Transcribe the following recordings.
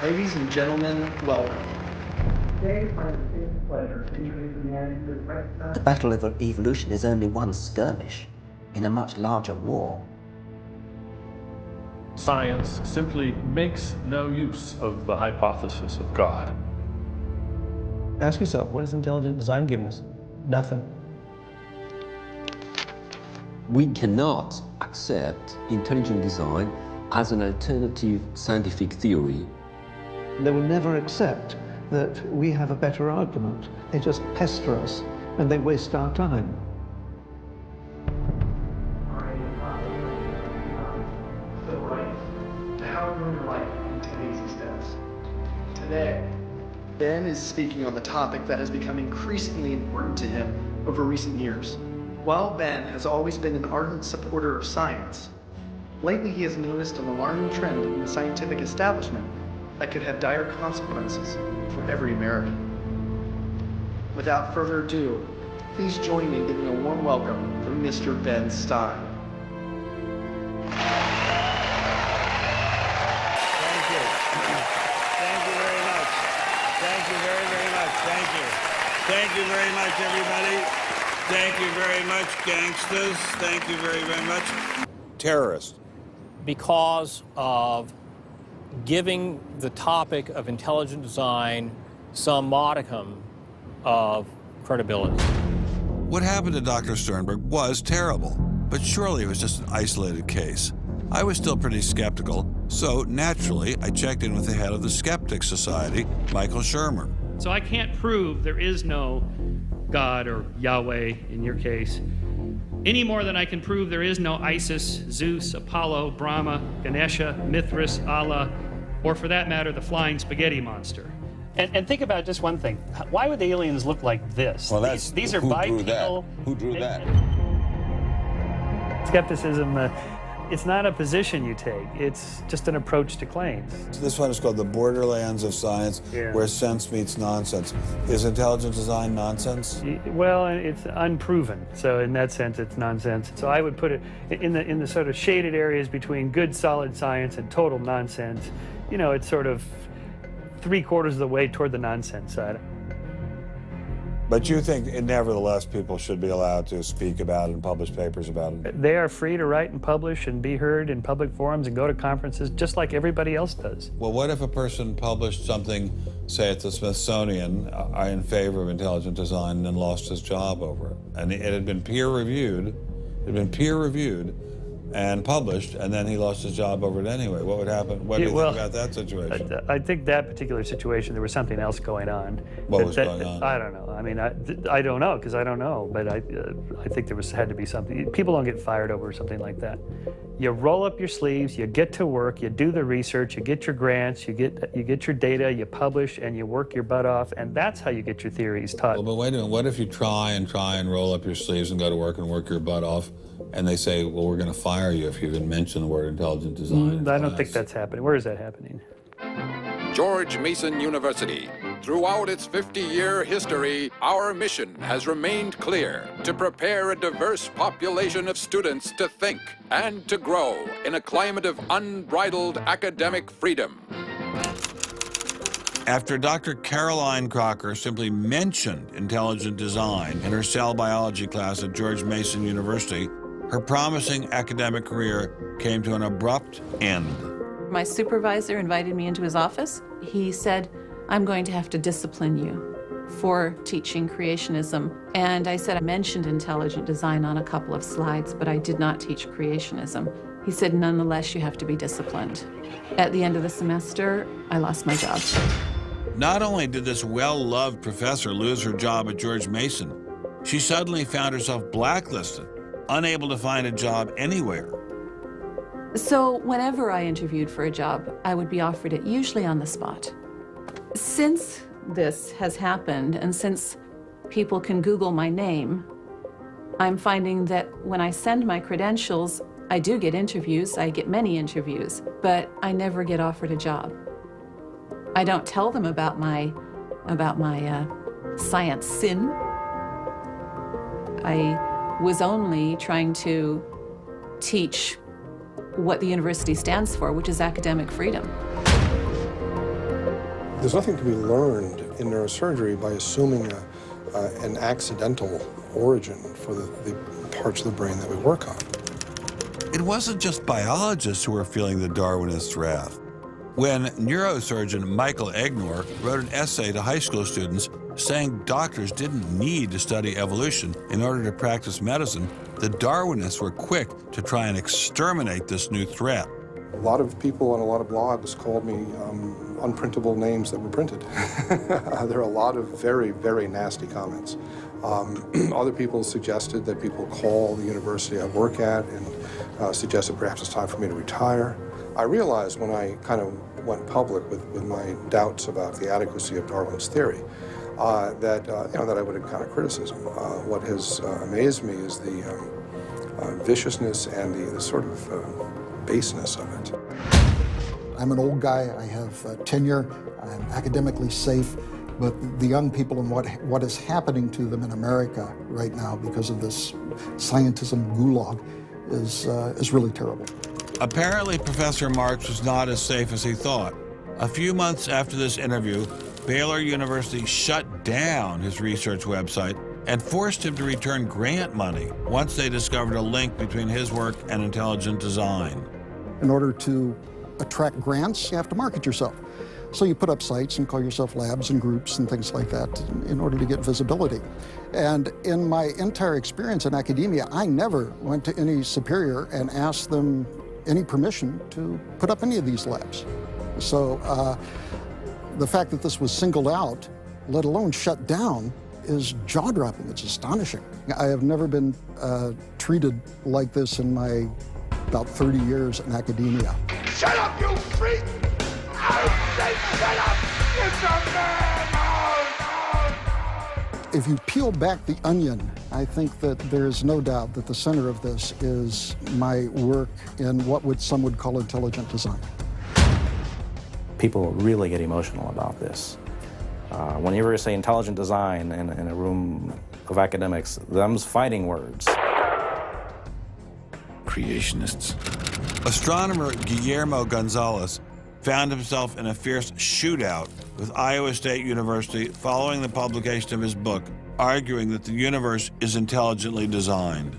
Ladies and gentlemen, welcome. Today, I have the great pleasure of introducing the The battle of evolution is only one skirmish in a much larger war. Science simply makes no use of the hypothesis of God. Ask yourself, what has intelligent design given us? Nothing. We cannot accept intelligent design as an alternative scientific theory. They will never accept that we have a better argument. They just pester us and they waste our time. The right to how we live life in today's existence. Today, Ben is speaking on the topic that has become increasingly important to him over recent years. While Ben has always been an ardent supporter of science, lately he has noticed an alarming trend in the scientific establishment that could have dire consequences for every American. Without further ado, please join me in giving a warm welcome for Mr. Ben Stein. Thank you. Thank you very much. Thank you very, very much. Thank you. Thank you very much, everybody. Thank you very much, gangsters. Thank you very, very much. Terrorists. Because of giving the topic of intelligent design some modicum of credibility. What happened to Dr. Sternberg was terrible, but surely it was just an isolated case. I was still pretty skeptical, so naturally I checked in with the head of the Skeptics Society, Michael Shermer. So I can't prove there is no God or Yahweh in your case, any more than I can prove there is no Isis, Zeus, Apollo, Brahma, Ganesha, Mithras, Allah, or for that matter, the flying spaghetti monster. And think about just one thing. Why would the aliens look like this? Well, these are who bipedal. Who drew that? Skepticism, it's not a position you take. It's just an approach to claims. This one is called the borderlands of science, where sense meets nonsense. Is intelligent design nonsense? Well, it's unproven, so in that sense, it's nonsense. So I would put it in the sort of shaded areas between good, solid science and total nonsense. You know, it's sort of 3/4 of the way toward the nonsense side. But you think, nevertheless, people should be allowed to speak about it and publish papers about it? They are free to write and publish and be heard in public forums and go to conferences just like everybody else does. Well, what if a person published something, say at the Smithsonian, in favor of intelligent design and then lost his job over it? And it had been peer-reviewed, and published, and then he lost his job over it anyway. What would happen? What do you think about that situation? I think that particular situation, there was something else going on. What was going on? I don't know. I mean, I don't know, because I don't know, but I think there had to be something. People don't get fired over something like that. You roll up your sleeves, you get to work, you do the research, you get your grants, you get your data, you publish, and you work your butt off, and that's how you get your theories taught. Well, but wait a minute. What if you try and roll up your sleeves and go to work and work your butt off, and they say, well, we're going to fire you if you even mention the word intelligent design? I don't think that's happening. Where is that happening? George Mason University. Throughout its 50-year history, our mission has remained clear: to prepare a diverse population of students to think and to grow in a climate of unbridled academic freedom. After Dr. Caroline Crocker simply mentioned intelligent design in her cell biology class at George Mason University, her promising academic career came to an abrupt end. My supervisor invited me into his office. He said, "I'm going to have to discipline you for teaching creationism." And I said, I mentioned intelligent design on a couple of slides, but I did not teach creationism. He said, "Nonetheless, you have to be disciplined." At the end of the semester, I lost my job. Not only did this well-loved professor lose her job at George Mason, she suddenly found herself blacklisted, unable to find a job anywhere. So whenever I interviewed for a job, I would be offered it, usually on the spot. Since this has happened, and since people can Google my name, I'm finding that when I send my credentials, I do get interviews. I get many interviews, but I never get offered a job. I don't tell them about my science sin. I was only trying to teach what the university stands for, which is academic freedom. There's nothing to be learned in neurosurgery by assuming an accidental origin for the parts of the brain that we work on. It wasn't just biologists who were feeling the Darwinist wrath. When neurosurgeon Michael Egnor wrote an essay to high school students saying doctors didn't need to study evolution in order to practice medicine, the Darwinists were quick to try and exterminate this new threat. A lot of people on a lot of blogs called me unprintable names that were printed. There are a lot of very, very nasty comments. Other people suggested that people call the university I work at and suggested perhaps it's time for me to retire. I realized when I kind of went public with my doubts about the adequacy of Darwin's theory that I would encounter criticism. What has amazed me is the viciousness and the sort of baseness of it. I'm an old guy, I have tenure, I'm academically safe, but the young people and what is happening to them in America right now because of this scientism gulag is really terrible. Apparently, Professor Marks was not as safe as he thought. A few months after this interview, Baylor University shut down his research website and forced him to return grant money once they discovered a link between his work and intelligent design. In order to attract grants, you have to market yourself. So you put up sites and call yourself labs and groups and things like that in order to get visibility. And in my entire experience in academia, I never went to any superior and asked them any permission to put up any of these labs. So the fact that this was singled out, let alone shut down, is jaw-dropping. It's astonishing. I have never been treated like this in my about 30 years in academia. Shut up, you freak! I say shut up! It's a man! If you peel back the onion, I think that there is no doubt that the center of this is my work in what some would call intelligent design. People really get emotional about this. Whenever you say intelligent design in a room of academics, them's fighting words. Creationists. Astronomer Guillermo Gonzalez found himself in a fierce shootout with Iowa State University following the publication of his book, arguing that the universe is intelligently designed.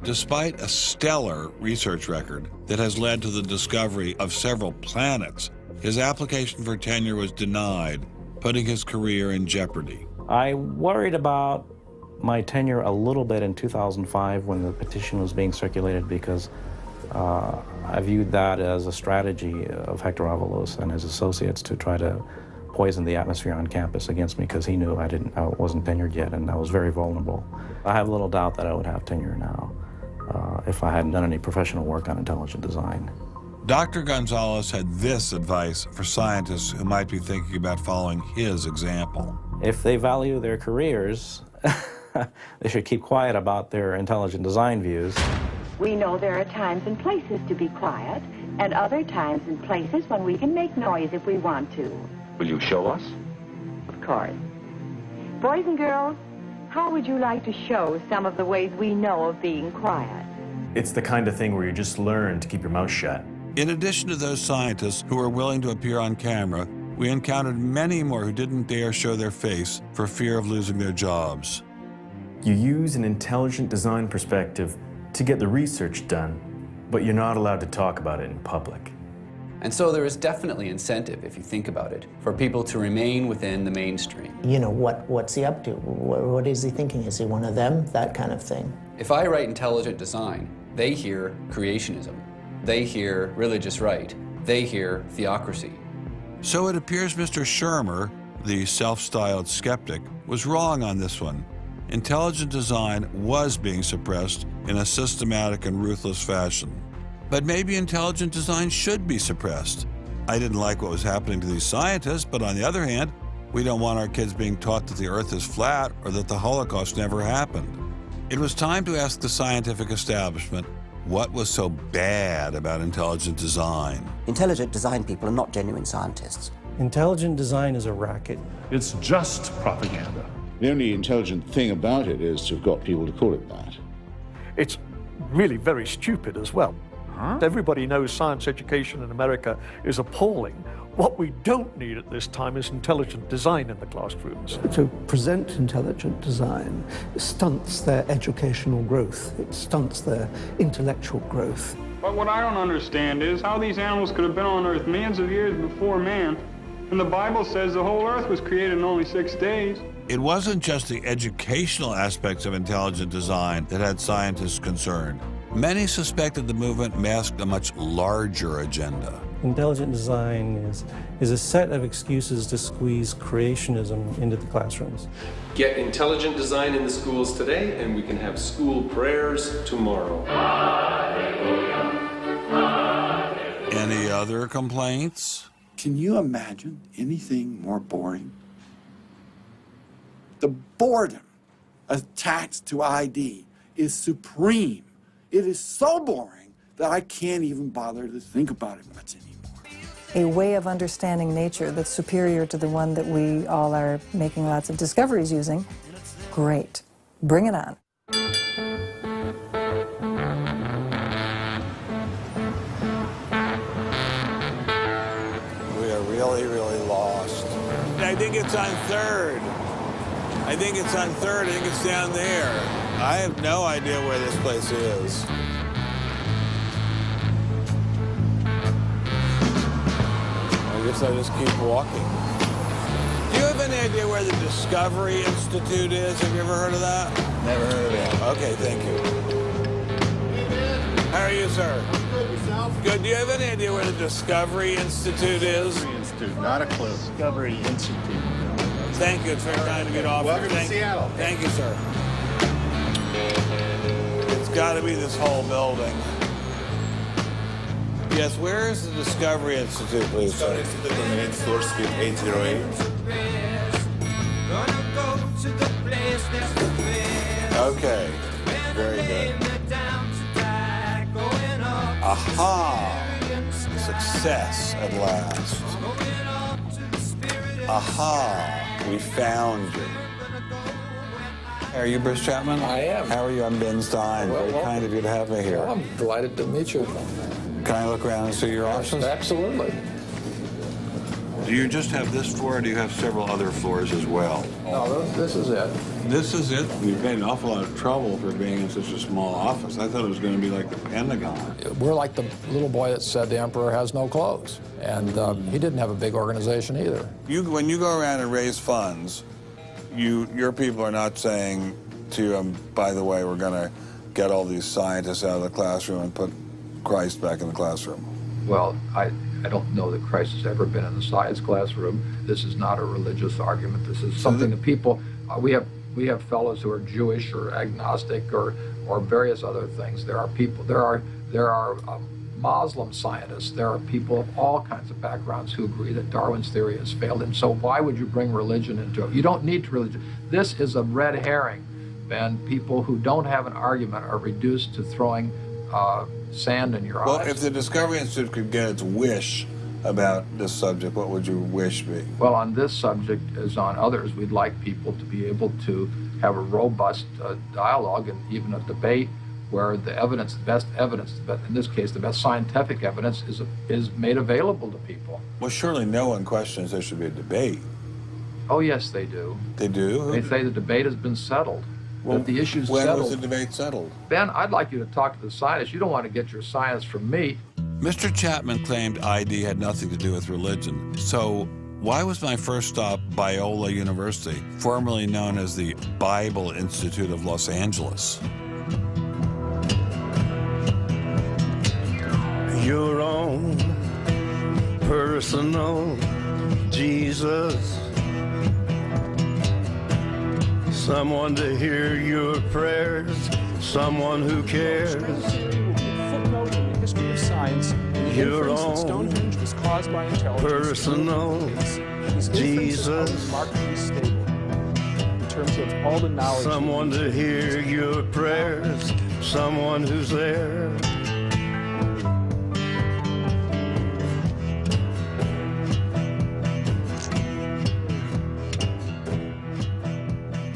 Despite a stellar research record that has led to the discovery of several planets, his application for tenure was denied, putting his career in jeopardy. I worried about my tenure a little bit in 2005 when the petition was being circulated because I viewed that as a strategy of Hector Avalos and his associates to try to poison the atmosphere on campus against me because he knew I wasn't tenured yet and I was very vulnerable. I have little doubt that I would have tenure now if I hadn't done any professional work on intelligent design. Dr. Gonzalez had this advice for scientists who might be thinking about following his example. If they value their careers, they should keep quiet about their intelligent design views. We know there are times and places to be quiet, and other times and places when we can make noise if we want to. Will you show us? Of course. Boys and girls, how would you like to show some of the ways we know of being quiet? It's the kind of thing where you just learn to keep your mouth shut. In addition to those scientists who were willing to appear on camera, we encountered many more who didn't dare show their face for fear of losing their jobs. You use an intelligent design perspective to get the research done, but you're not allowed to talk about it in public. And so there is definitely incentive, if you think about it, for people to remain within the mainstream. You know, what's he up to? What is he thinking? Is he one of them? That kind of thing. If I write intelligent design, they hear creationism. They hear religious right. They hear theocracy. So it appears Mr. Shermer, the self-styled skeptic, was wrong on this one. Intelligent design was being suppressed in a systematic and ruthless fashion. But maybe intelligent design should be suppressed. I didn't like what was happening to these scientists, but on the other hand, we don't want our kids being taught that the Earth is flat or that the Holocaust never happened. It was time to ask the scientific establishment what was so bad about intelligent design. Intelligent design people are not genuine scientists. Intelligent design is a racket. It's just propaganda. The only intelligent thing about it is to have got people to call it that. It's really very stupid as well. Everybody knows science education in America is appalling. What we don't need at this time is intelligent design in the classrooms. To present intelligent design stunts their educational growth. It stunts their intellectual growth. But what I don't understand is how these animals could have been on Earth millions of years before man, and the Bible says the whole Earth was created in only 6 days. It wasn't just the educational aspects of intelligent design that had scientists concerned. Many suspected the movement masked a much larger agenda. Intelligent design is a set of excuses to squeeze creationism into the classrooms. Get intelligent design in the schools today, and we can have school prayers tomorrow. Any other complaints? Can you imagine anything more boring? The boredom attached to ID is supreme. It is so boring that I can't even bother to think about it much anymore. A way of understanding nature that's superior to the one that we all are making lots of discoveries using. Great. Bring it on. We are really, really lost. I think it's on 3rd. I think it's on 3rd. I think it's down there. I have no idea where this place is. I guess I just keep walking. Do you have any idea where the Discovery Institute is? Have you ever heard of that? Never heard of it. Okay, thank you. How are you, sir? Good, yourself? Good. Do you have any idea where the Discovery Institute is? Discovery Institute, not a clue. Discovery Institute. Thank you. It's very kind of you to offer. Welcome to Seattle. Thank you, sir. It's got to be this whole building. Yes, where is the Discovery Institute, please, sir? Discovery Institute on the 8th floor, suite 808. Okay, very good. Aha! Success at last. Aha! We found you. Are you Bruce Chapman? I am. How are you? I'm Ben Stein. Well, very kind of you to have me here. Well, I'm delighted to meet you. Can I look around and see your office? Absolutely. Do you just have this floor, or do you have several other floors as well? No, this is it. This is it? You've made an awful lot of trouble for being in such a small office. I thought it was going to be like the Pentagon. We're like the little boy that said the emperor has no clothes. And he didn't have a big organization either. When you go around and raise funds, your people are not saying to you, by the way, we're going to get all these scientists out of the classroom and put Christ back in the classroom. Well, I don't know that Christ has ever been in the science classroom. This is not a religious argument. This is something that people, we have fellows who are Jewish or agnostic or various other things. There are people, there are Muslim scientists. There are people of all kinds of backgrounds who agree that Darwin's theory has failed. And so why would you bring religion into it? You don't need religion. This is a red herring, Ben. People who don't have an argument are reduced to throwing sand in your eyes. Well, if the Discovery Institute could get its wish about this subject, what would your wish be? Well, on this subject, as on others, we'd like people to be able to have a robust dialogue and even a debate where the evidence, the best evidence, in this case, the best scientific evidence is made available to people. Well, surely no one questions there should be a debate. Oh, yes, they do. They do? They say the debate has been settled. Well, that the issue's when settled. was the debate settled? Ben, I'd like you to talk to the scientists. You don't want to get your science from me. Mr. Chapman claimed ID had nothing to do with religion. So why was my first stop Biola University, formerly known as the Bible Institute of Los Angeles? Your own personal Jesus. Someone to hear your prayers, someone who cares. Footnote in the history of science. Your own Stonehenge was caused by intelligence. personal Jesus. Remarkably stable in terms of all the knowledge. Someone to hear your prayers, someone who's there.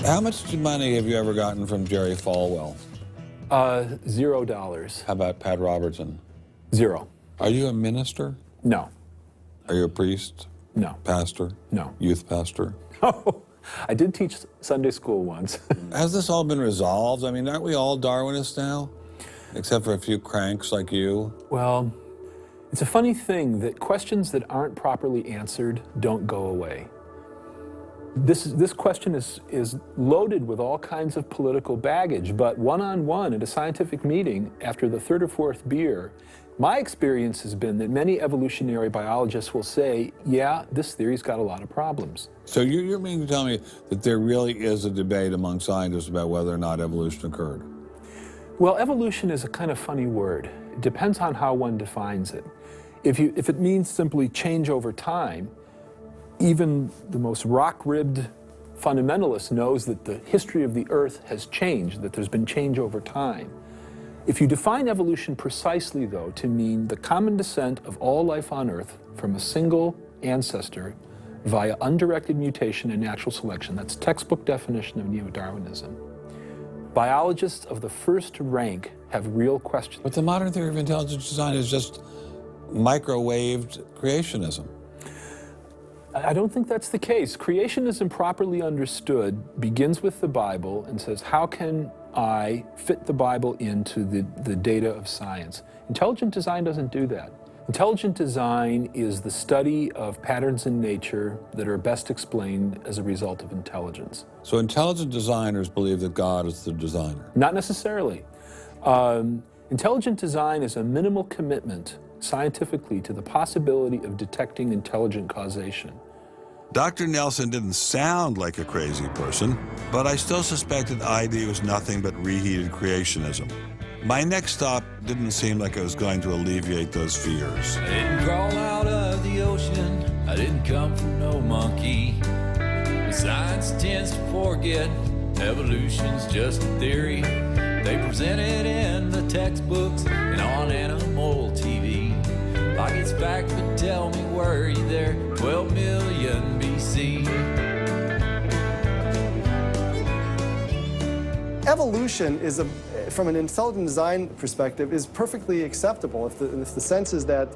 How much money have you ever gotten from Jerry Falwell? $0. How about Pat Robertson? 0. Are you a minister? No. Are you a priest? No. Pastor? No. Youth pastor? Oh, I did teach Sunday school once. Has this all been resolved? I mean, aren't we all Darwinists now? Except for a few cranks like you? Well, it's a funny thing that questions that aren't properly answered don't go away. This question is loaded with all kinds of political baggage, but one-on-one at a scientific meeting after the third or fourth beer, my experience has been that many evolutionary biologists will say, yeah, this theory's got a lot of problems. So you're meaning to tell me that there really is a debate among scientists about whether or not evolution occurred? Well, evolution is a kind of funny word. It depends on how one defines it. If it means simply change over time, even the most rock-ribbed fundamentalist knows that the history of the Earth has changed, that there's been change over time. If you define evolution precisely, though, to mean the common descent of all life on Earth from a single ancestor via undirected mutation and natural selection, that's textbook definition of neo-Darwinism. Biologists of the first rank have real questions. But the modern theory of intelligent design is just microwaved creationism. I don't think that's the case. Creationism, properly understood, begins with the Bible and says, how can I fit the Bible into the data of science? Intelligent design doesn't do that. Intelligent design is the study of patterns in nature that are best explained as a result of intelligence. So intelligent designers believe that God is the designer? Not necessarily. Intelligent design is a minimal commitment scientifically to the possibility of detecting intelligent causation. Dr. Nelson didn't sound like a crazy person, but I still suspected ID was nothing but reheated creationism. My next stop didn't seem like it was going to alleviate those fears. I didn't crawl out of the ocean, I didn't come from no monkey. But science tends to forget evolution's just a theory. They present it in the textbooks and on animal TV. Like it's fact, but tell me, were you there 12 million BC? Evolution is from an intelligent design perspective, is perfectly acceptable if the sense is that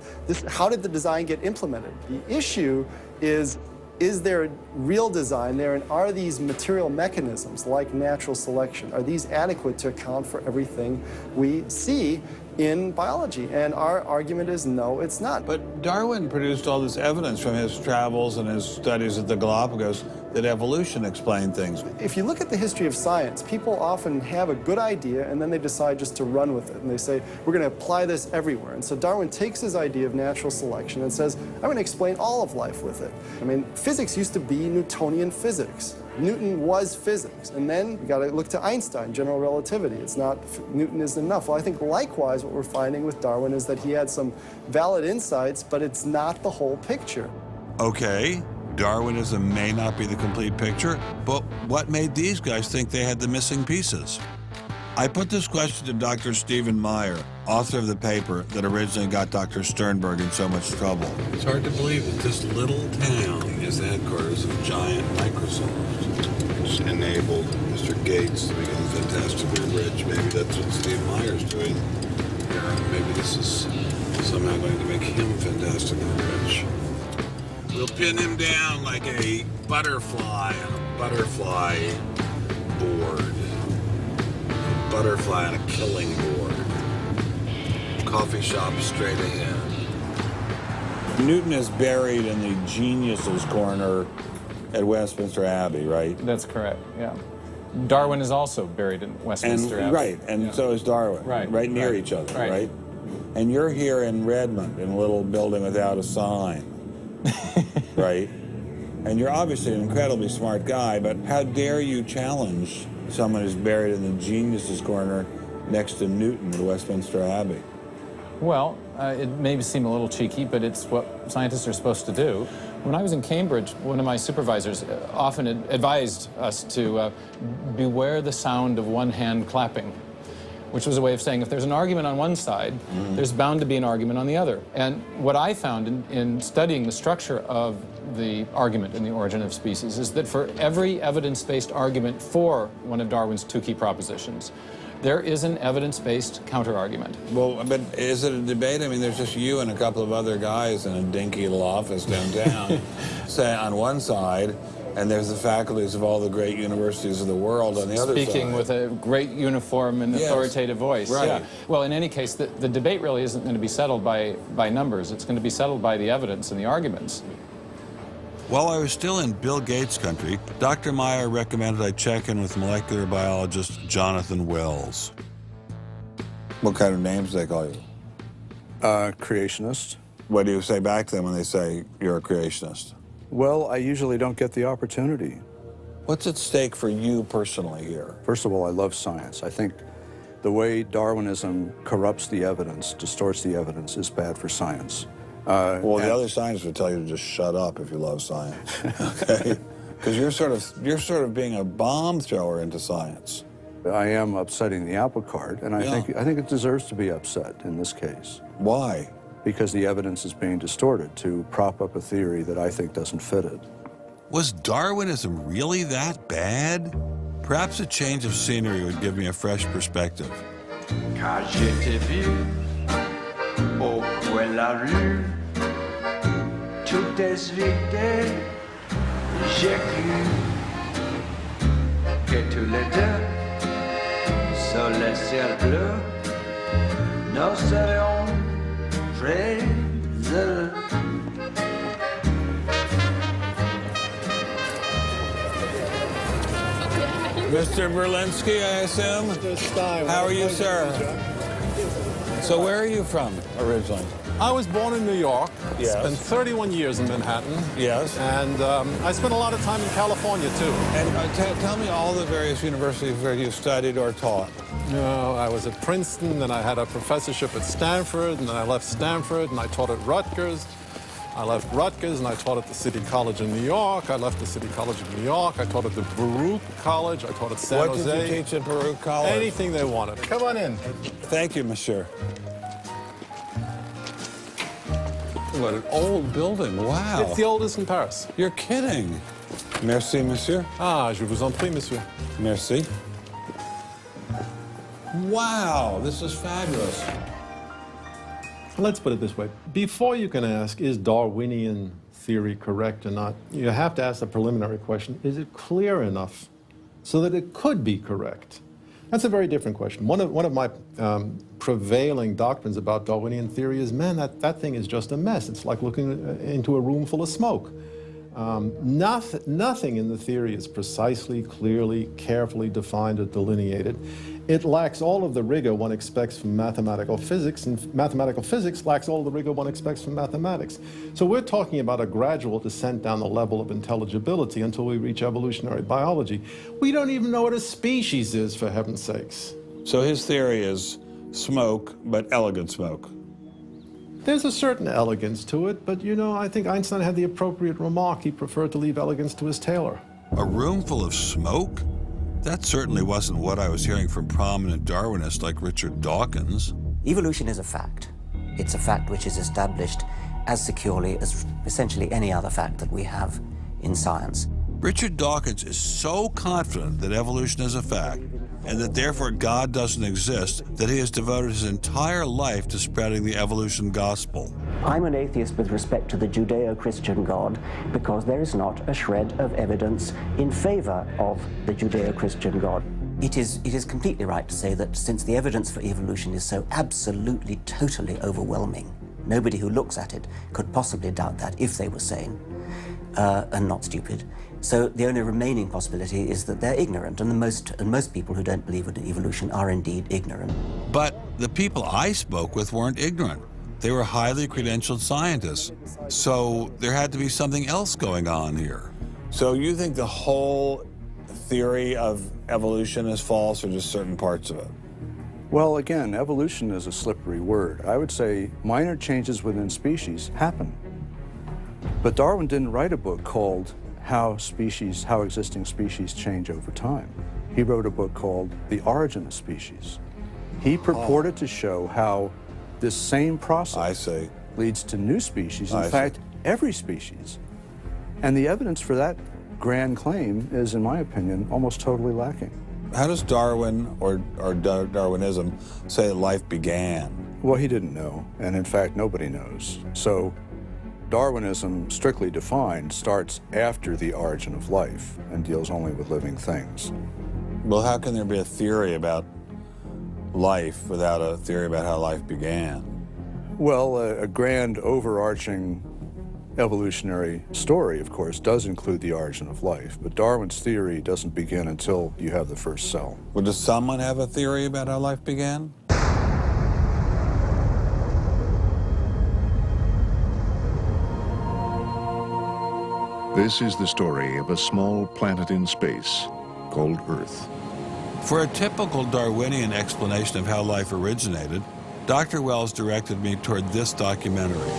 how did the design get implemented? The issue is there real design there, and are these material mechanisms like natural selection, are these adequate to account for everything we see in biology? And our argument is no, it's not. But Darwin produced all this evidence from his travels and his studies at the Galapagos that evolution explained things. If you look at the history of science, people often have a good idea and then they decide just to run with it. And they say, we're going to apply this everywhere. And so Darwin takes his idea of natural selection and says, I'm going to explain all of life with it. I mean, physics used to be Newtonian physics. Newton was physics. And then we got to look to Einstein, general relativity. It's not, Newton isn't enough. Well, I think likewise what we're finding with Darwin is that he had some valid insights, but it's not the whole picture. Okay, Darwinism may not be the complete picture, but what made these guys think they had the missing pieces? I put this question to Dr. Stephen Meyer, author of the paper that originally got Dr. Sternberg in so much trouble. It's hard to believe that this little town is the headquarters of giant Microsoft, which enabled Mr. Gates to become fantastically rich. Maybe that's what Steve Meyer's doing here. Maybe this is somehow going to make him fantastically rich. We'll pin him down like a butterfly on a butterfly board. A butterfly on a killing board. Coffee shop straight ahead. Newton is buried in the geniuses corner at Westminster Abbey, right? That's correct, yeah. Darwin is also buried in Westminster Abbey. Right, and so is Darwin. Right near each other, right? And you're here in Redmond in a little building without a sign. Right? And you're obviously an incredibly smart guy, but how dare you challenge someone who's buried in the geniuses corner next to Newton at Westminster Abbey? Well, it may seem a little cheeky, but it's what scientists are supposed to do. When I was in Cambridge, one of my supervisors often advised us to beware the sound of one hand clapping, which was a way of saying if there's an argument on one side, there's bound to be an argument on the other. And what I found in studying the structure of the argument in The Origin of Species is that for every evidence-based argument for one of Darwin's two key propositions, There is an evidence-based counter-argument. Well, but is it a debate? I mean, there's just you and a couple of other guys in a dinky little office downtown, say on one side, and there's the faculties of all the great universities of the world on the other side. Speaking with a great uniform and authoritative voice. Right. Yeah. Well, in any case, the debate really isn't going to be settled by numbers. It's going to be settled by the evidence and the arguments. While I was still in Bill Gates country, Dr. Meyer recommended I check in with molecular biologist Jonathan Wells. What kind of names do they call you? Creationist. What do you say back to them when they say you're a creationist? Well, I usually don't get the opportunity. What's at stake for you personally here? First of all, I love science. I think the way Darwinism corrupts the evidence, distorts the evidence, is bad for science. Well, the other scientists would tell you to just shut up if you love science, okay? Because you're sort of being a bomb thrower into science. I am upsetting the apple cart, and I think it deserves to be upset in this case. Why? Because the evidence is being distorted to prop up a theory that I think doesn't fit it. Was Darwinism really that bad? Perhaps a change of scenery would give me a fresh perspective. Quand je t'ai vu au coin de la rue, tout est vide, j'ai cru que tous les deux, sur le ciel bleu, nous serions très heureux. Mr. Berlinski, I assume? Mr. Stein. How are you, sir? So where are you from originally? I was born in New York. Yes. Spent 31 years in Manhattan. Yes. And I spent a lot of time in California, too. And tell me all the various universities where you studied or taught. I was at Princeton, then I had a professorship at Stanford, and then I left Stanford, and I taught at Rutgers. I left Rutgers, and I taught at the City College in New York. I left the City College of New York. I taught at the Baruch College. I taught at San Jose. What did you teach at Baruch College? Anything they wanted. Come on in. Thank you, monsieur. What an old building, wow. It's the oldest in Paris. You're kidding. Merci, monsieur. Ah, je vous en prie, monsieur. Merci. Wow, this is fabulous. Let's put it this way. Before you can ask, is Darwinian theory correct or not, you have to ask the preliminary question, is it clear enough so that it could be correct? That's a very different question. One of my prevailing doctrines about Darwinian theory is, man, that thing is just a mess. It's like looking into a room full of smoke. Nothing in the theory is precisely, clearly, carefully defined or delineated. It lacks all of the rigor one expects from mathematical physics, and mathematical physics lacks all of the rigor one expects from mathematics. So we're talking about a gradual descent down the level of intelligibility until we reach evolutionary biology. We don't even know what a species is, for heaven's sakes. So his theory is smoke, but elegant smoke. There's a certain elegance to it, but I think Einstein had the appropriate remark. He preferred to leave elegance to his tailor. A room full of smoke? That certainly wasn't what I was hearing from prominent Darwinists like Richard Dawkins. Evolution is a fact. It's a fact which is established as securely as essentially any other fact that we have in science. Richard Dawkins is so confident that evolution is a fact, and that therefore God doesn't exist, that he has devoted his entire life to spreading the evolution gospel. I'm an atheist with respect to the Judeo-Christian God because there is not a shred of evidence in favor of the Judeo-Christian God. It is completely right to say that since the evidence for evolution is so absolutely, totally overwhelming, nobody who looks at it could possibly doubt that if they were sane and not stupid. So the only remaining possibility is that they're ignorant, and most people who don't believe in evolution are indeed ignorant. But the people I spoke with weren't ignorant. They were highly credentialed scientists. So there had to be something else going on here. So you think the whole theory of evolution is false, or just certain parts of it? Well, again, evolution is a slippery word. I would say minor changes within species happen. But Darwin didn't write a book called How Existing Species Change Over Time. He wrote a book called The Origin of Species. He purported to show how this same process leads to new species, in fact, every species. And the evidence for that grand claim is, in my opinion, almost totally lacking. How does Darwin or Darwinism say that life began? Well, he didn't know, and in fact, nobody knows. So Darwinism, strictly defined, starts after the origin of life and deals only with living things. Well, how can there be a theory about life without a theory about how life began? Well, a grand overarching evolutionary story, of course, does include the origin of life, but Darwin's theory doesn't begin until you have the first cell. Well, does someone have a theory about how life began? This is the story of a small planet in space called Earth. For a typical Darwinian explanation of how life originated, Dr. Wells directed me toward this documentary.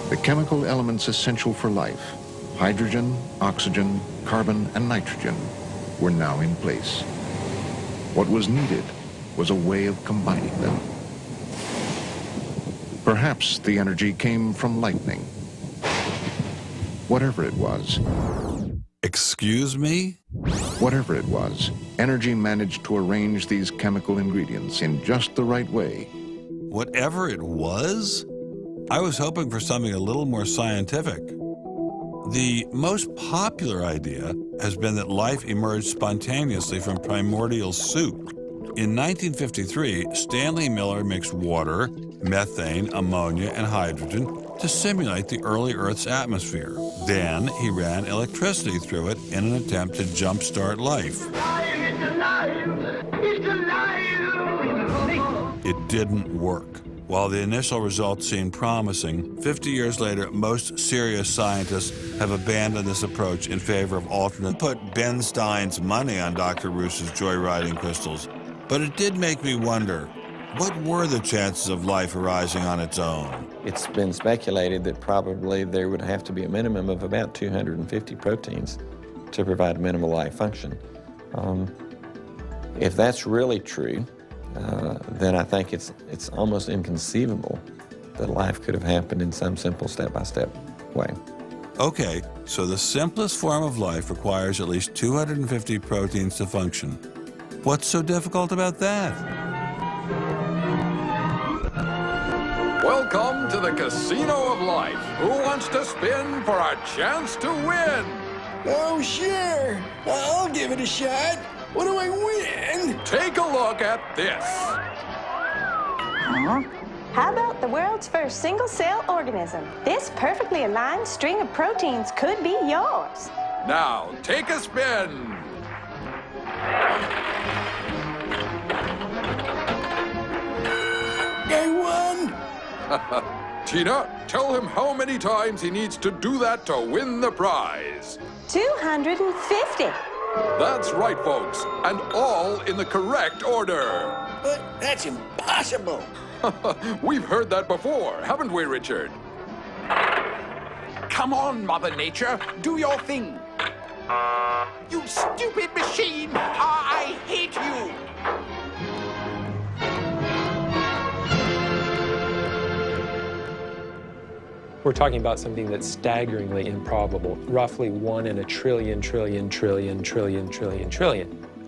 The chemical elements essential for life, hydrogen, oxygen, carbon, and nitrogen, were now in place. What was needed was a way of combining them. Perhaps the energy came from lightning. Whatever it was. Excuse me? Whatever it was, energy managed to arrange these chemical ingredients in just the right way. Whatever it was? I was hoping for something a little more scientific. The most popular idea has been that life emerged spontaneously from primordial soup. In 1953, Stanley Miller mixed water, methane, ammonia, and hydrogen to simulate the early Earth's atmosphere. Then he ran electricity through it in an attempt to jumpstart life. It's alive! It's alive! It didn't work. While the initial results seemed promising, 50 years later, most serious scientists have abandoned this approach in favor of alternate. Put Ben Stein's money on Dr. Roos's joyriding crystals, but it did make me wonder, what were the chances of life arising on its own? It's been speculated that probably there would have to be a minimum of about 250 proteins to provide minimal life function. If that's really true, then I think it's almost inconceivable that life could have happened in some simple step-by-step way. Okay, so the simplest form of life requires at least 250 proteins to function. What's so difficult about that? Welcome to the Casino of Life. Who wants to spin for a chance to win? Oh, sure. I'll give it a shot. What do I win? Take a look at this. Huh? How about the world's first single-cell organism? This perfectly aligned string of proteins could be yours. Now, take a spin. I won! Tina, tell him how many times he needs to do that to win the prize. 250. That's right, folks, and all in the correct order. But that's impossible. We've heard that before, haven't we, Richard? Come on, Mother Nature, do your thing. You stupid machine! I hate you! We're talking about something that's staggeringly improbable, roughly 1 in a trillion.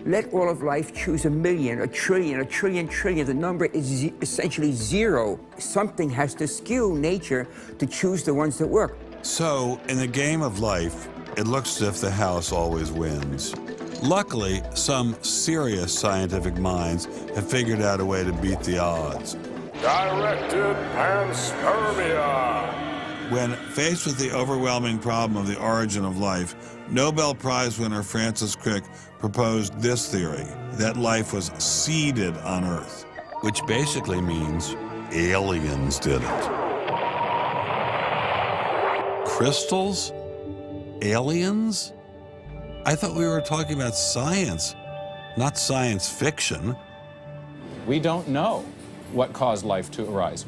Let all of life choose a million, a trillion. The number is essentially zero. Something has to skew nature to choose the ones that work. So, in the game of life, it looks as if the house always wins. Luckily, some serious scientific minds have figured out a way to beat the odds. Directed panspermia. When faced with the overwhelming problem of the origin of life, Nobel Prize winner Francis Crick proposed this theory, that life was seeded on Earth, which basically means aliens did it. Crystals? Aliens? I thought we were talking about science, not science fiction. We don't know what caused life to arise.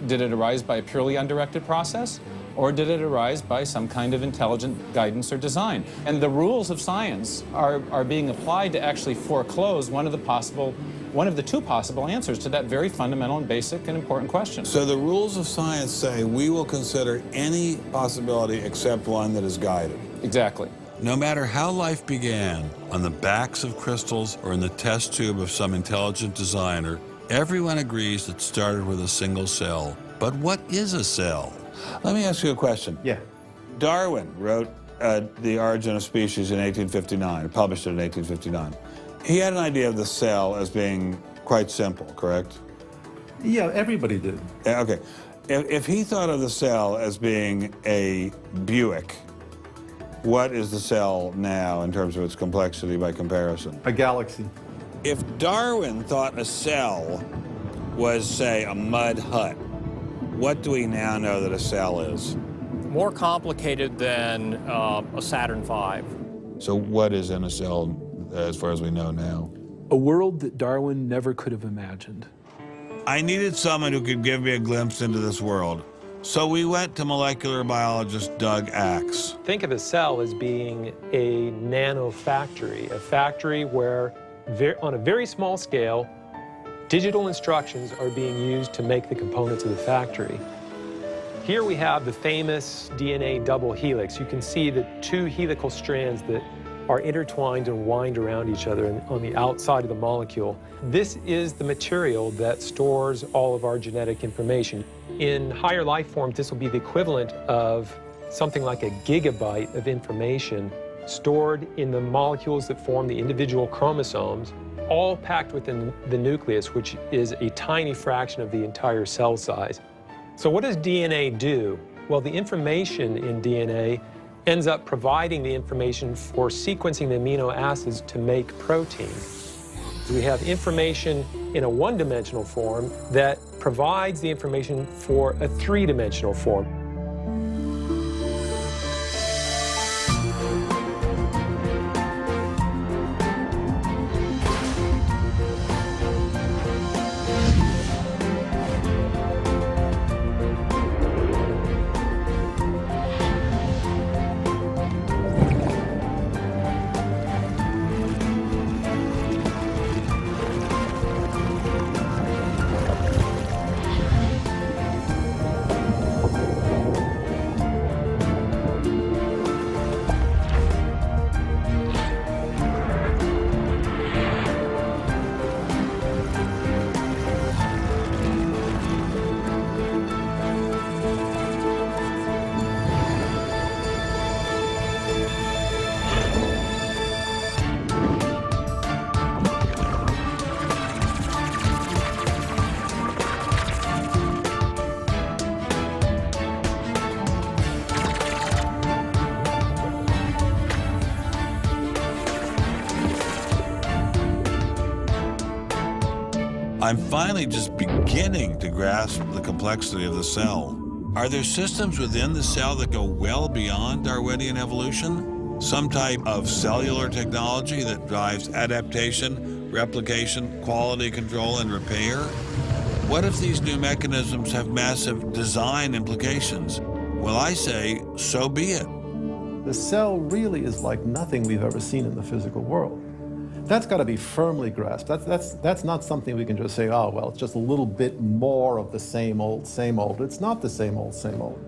Did it arise by a purely undirected process? Or did it arise by some kind of intelligent guidance or design? And the rules of science are being applied to actually foreclose one of the two possible answers to that very fundamental and basic and important question. So the rules of science say we will consider any possibility except one that is guided. Exactly. No matter how life began, on the backs of crystals or in the test tube of some intelligent designer, everyone agrees it started with a single cell. But what is a cell? Let me ask you a question. Yeah. Darwin wrote The Origin of Species in 1859, published it in 1859. He had an idea of the cell as being quite simple, correct? Yeah, everybody did. Okay. If he thought of the cell as being a Buick, what is the cell now in terms of its complexity by comparison? A galaxy. If Darwin thought a cell was, say, a mud hut, what do we now know that a cell is? More complicated than a Saturn V. So what is in a cell as far as we know now? A world that Darwin never could have imagined. I needed someone who could give me a glimpse into this world. So we went to molecular biologist Doug Axe. Think of a cell as being a nanofactory, a factory where, on a very small scale, digital instructions are being used to make the components of the factory. Here we have the famous DNA double helix. You can see the two helical strands that are intertwined and wind around each other on the outside of the molecule. This is the material that stores all of our genetic information. In higher life forms, this will be the equivalent of something like a gigabyte of information stored in the molecules that form the individual chromosomes, all packed within the nucleus, which is a tiny fraction of the entire cell size. So what does DNA do? Well, the information in DNA ends up providing the information for sequencing the amino acids to make protein. We have information in a one-dimensional form that provides the information for a three-dimensional form. I'm finally just beginning to grasp the complexity of the cell. Are there systems within the cell that go well beyond Darwinian evolution? Some type of cellular technology that drives adaptation, replication, quality control, and repair? What if these new mechanisms have massive design implications? Well, I say, so be it. The cell really is like nothing we've ever seen in the physical world. That's got to be firmly grasped. That's not something we can just say, oh, well, it's just a little bit more of the same old, same old. It's not the same old, same old.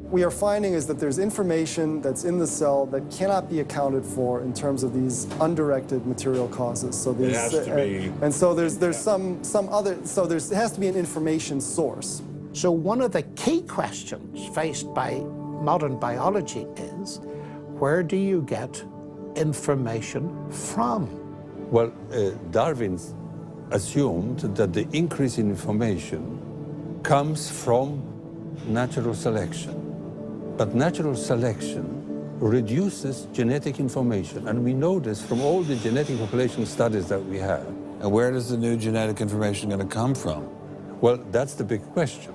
We are finding is that there's information that's in the cell that cannot be accounted for in terms of these undirected material causes. So these, it has to be. And so there's some other, so it has to be an information source. So one of the key questions faced by modern biology is, where do you get information from? Well, Darwin assumed that the increase in information comes from natural selection. But natural selection reduces genetic information, and we know this from all the genetic population studies that we have. And where does the new genetic information going to come from? Well, that's the big question.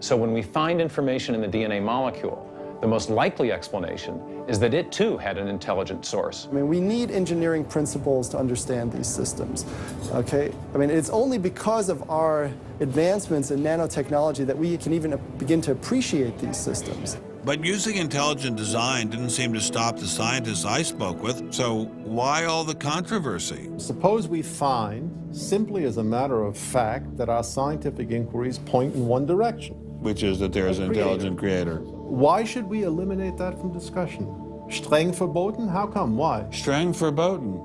So when we find information in the DNA molecule, the most likely explanation is that it too had an intelligent source. I mean, we need engineering principles to understand these systems, okay? I mean, it's only because of our advancements in nanotechnology that we can even begin to appreciate these systems. But using intelligent design didn't seem to stop the scientists I spoke with, so why all the controversy? Suppose we find, simply as a matter of fact, that our scientific inquiries point in one direction. Which is that there is an intelligent creator. Why should we eliminate that from discussion? Streng verboten? How come? Why? Streng verboten.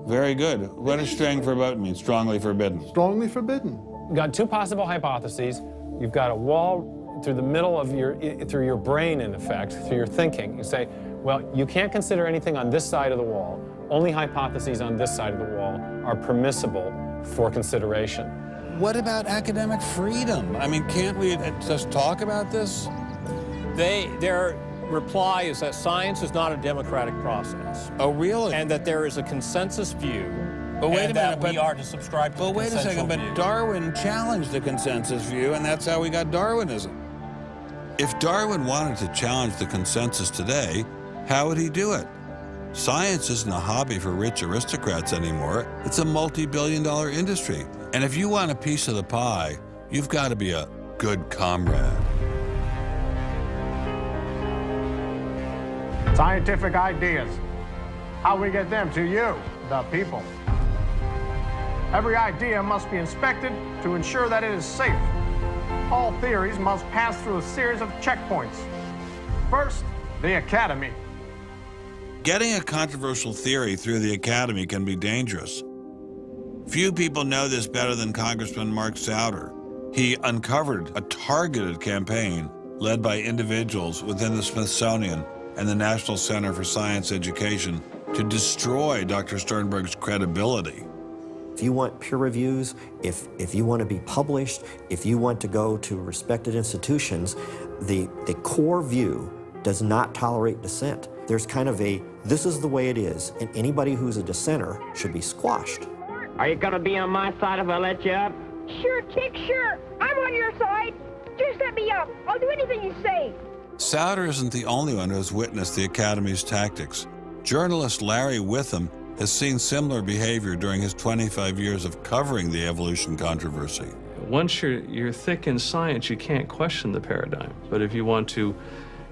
Very good. What does streng verboten mean? Strongly forbidden. Strongly forbidden. You've got two possible hypotheses. You've got a wall through the middle of through your brain, in effect, through your thinking. You say, well, you can't consider anything on this side of the wall. Only hypotheses on this side of the wall are permissible for consideration. What about academic freedom? I mean, can't we just talk about this? Their reply is that science is not a democratic process. Oh, really? And that there is a consensus view. But wait a minute, we are to subscribe to the wait a second, view. but Darwin challenged the consensus view, and that's how we got Darwinism. If Darwin wanted to challenge the consensus today, how would he do it? Science isn't a hobby for rich aristocrats anymore. It's a multi-billion-dollar industry. And if you want a piece of the pie, you've got to be a good comrade. Scientific ideas. How we get them to you, the people. Every idea must be inspected to ensure that it is safe. All theories must pass through a series of checkpoints. First, the Academy. Getting a controversial theory through the Academy can be dangerous. Few people know this better than Congressman Mark Souder. He uncovered a targeted campaign led by individuals within the Smithsonian and the National Center for Science Education to destroy Dr. Sternberg's credibility. If you want peer reviews, if you want to be published, if you want to go to respected institutions, the core view does not tolerate dissent. There's kind of a, this is the way it is, and anybody who's a dissenter should be squashed. Are you gonna be on my side if I let you up? Sure, Chick, sure. I'm on your side. Just let me up. I'll do anything you say. Souder isn't the only one who has witnessed the Academy's tactics. Journalist Larry Witham has seen similar behavior during his 25 years of covering the evolution controversy. Once you're thick in science, you can't question the paradigm. But if you want to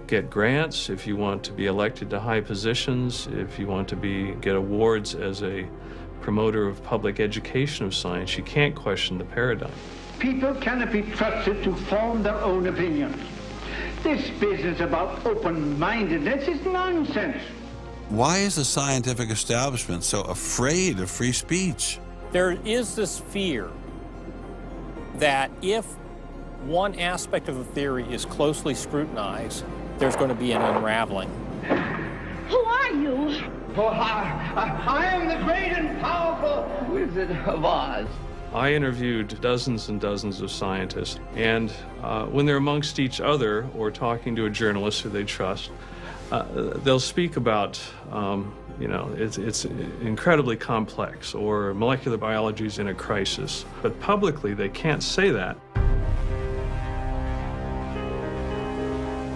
get grants, if you want to be elected to high positions, if you want to get awards as a promoter of public education of science, you can't question the paradigm. People cannot be trusted to form their own opinions. This business about open-mindedness is nonsense. Why is the scientific establishment so afraid of free speech? There is this fear that if one aspect of the theory is closely scrutinized, there's going to be an unraveling. Who are you? Oh, I am the great and powerful Wizard of Oz. I interviewed dozens and dozens of scientists, and when they're amongst each other or talking to a journalist who they trust, they'll speak about, it's incredibly complex, or molecular biology is in a crisis. But publicly, they can't say that.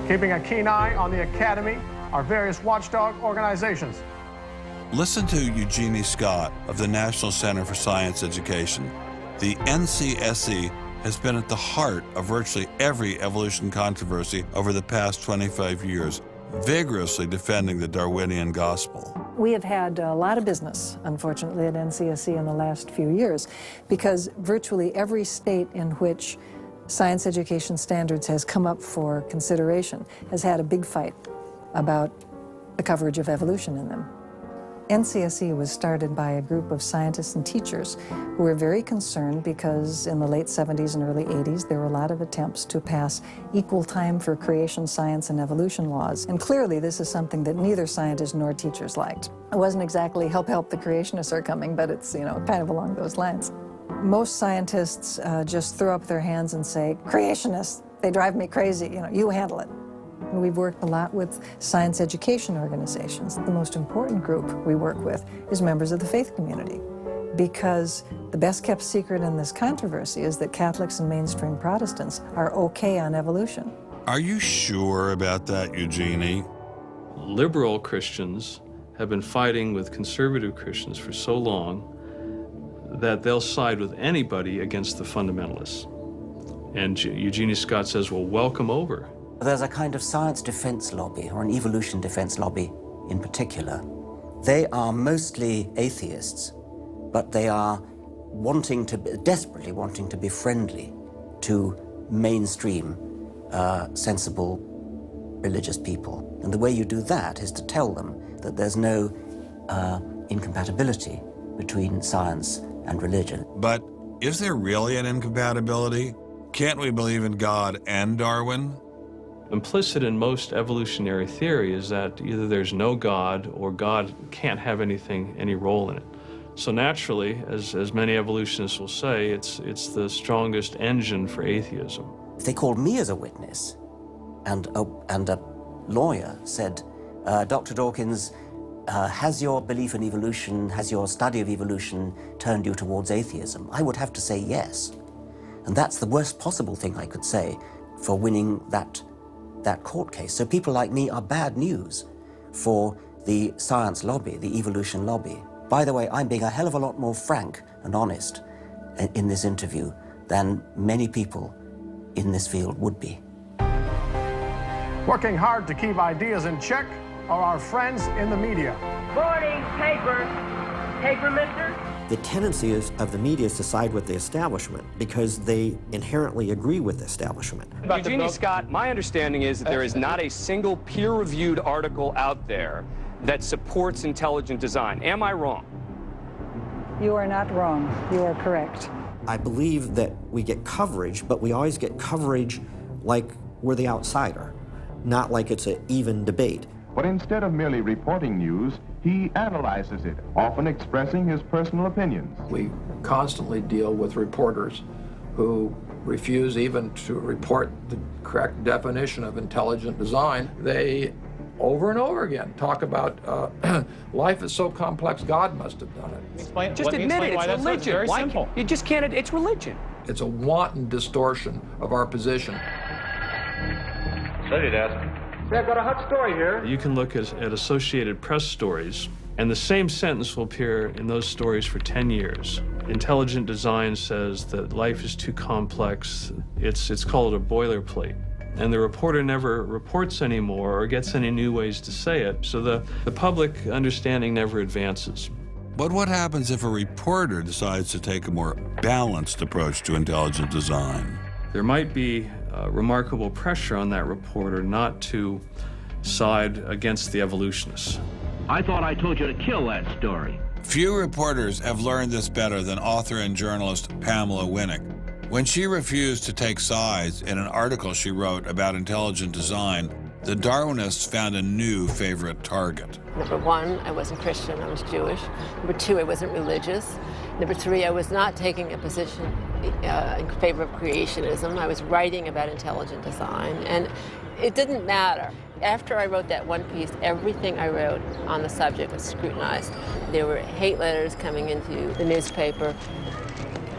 Keeping a keen eye on the Academy are various watchdog organizations. Listen to Eugenie Scott of the National Center for Science Education. The NCSE has been at the heart of virtually every evolution controversy over the past 25 years, vigorously defending the Darwinian gospel. We have had a lot of business, unfortunately, at NCSE in the last few years, because virtually every state in which science education standards has come up for consideration has had a big fight about the coverage of evolution in them. NCSE was started by a group of scientists and teachers who were very concerned because in the late 70s and early 80s there were a lot of attempts to pass equal time for creation science and evolution laws. And clearly this is something that neither scientists nor teachers liked. It wasn't exactly help the creationists are coming, but it's, kind of along those lines. Most scientists just throw up their hands and say, creationists, they drive me crazy, you handle it. We've worked a lot with science education organizations. The most important group we work with is members of the faith community, because the best kept secret in this controversy is that Catholics and mainstream Protestants are okay on evolution. Are you sure about that, Eugenie? Liberal Christians have been fighting with conservative Christians for so long that they'll side with anybody against the fundamentalists. And Eugenie Scott says, well, welcome over. There's a kind of science defense lobby, or an evolution defense lobby in particular. They are mostly atheists, but they are desperately wanting to be friendly to mainstream, sensible religious people. And the way you do that is to tell them that there's no incompatibility between science and religion. But is there really an incompatibility? Can't we believe in God and Darwin? Implicit in most evolutionary theory is that either there's no God or God can't have any role in it. So naturally, as many evolutionists will say, it's the strongest engine for atheism. If they called me as a witness, and a lawyer said, Dr. Dawkins, has your belief in evolution, has your study of evolution turned you towards atheism? I would have to say yes. And that's the worst possible thing I could say for winning that court case. So people like me are bad news for the science lobby, the evolution lobby. By the way, I'm being a hell of a lot more frank and honest in this interview than many people in this field would be. Working hard to keep ideas in check are our friends in the media. Morning, paper. Paper, mister? The tendency of the media is to side with the establishment because they inherently agree with the establishment. Eugenie Scott, my understanding is that there is not a single peer-reviewed article out there that supports intelligent design. Am I wrong? You are not wrong. You are correct. I believe that we get coverage, but we always get coverage like we're the outsider, not like it's an even debate. But instead of merely reporting news, he analyzes it, often expressing his personal opinions. We constantly deal with reporters who refuse even to report the correct definition of intelligent design. They, over and over again, talk about life is so complex, God must have done it. Just admit it, it's religion. Very simple. You just can't, it's religion. It's a wanton distortion of our position. Studied ask. I've got a hot story here. You can look at Associated Press stories, and the same sentence will appear in those stories for 10 years. Intelligent design says that life is too complex. It's called a boilerplate. And the reporter never reports anymore or gets any new ways to say it, so the public understanding never advances. But what happens if a reporter decides to take a more balanced approach to intelligent design? There might be remarkable pressure on that reporter not to side against the evolutionists. I thought I told you to kill that story. Few reporters have learned this better than author and journalist Pamela Winnick. When she refused to take sides in an article she wrote about intelligent design, the Darwinists found a new favorite target. Number one, I wasn't Christian, I was Jewish. Number two, I wasn't religious. Number three, I was not taking a position in favor of creationism. I was writing about intelligent design, and it didn't matter. After I wrote that one piece, everything I wrote on the subject was scrutinized. There were hate letters coming into the newspaper.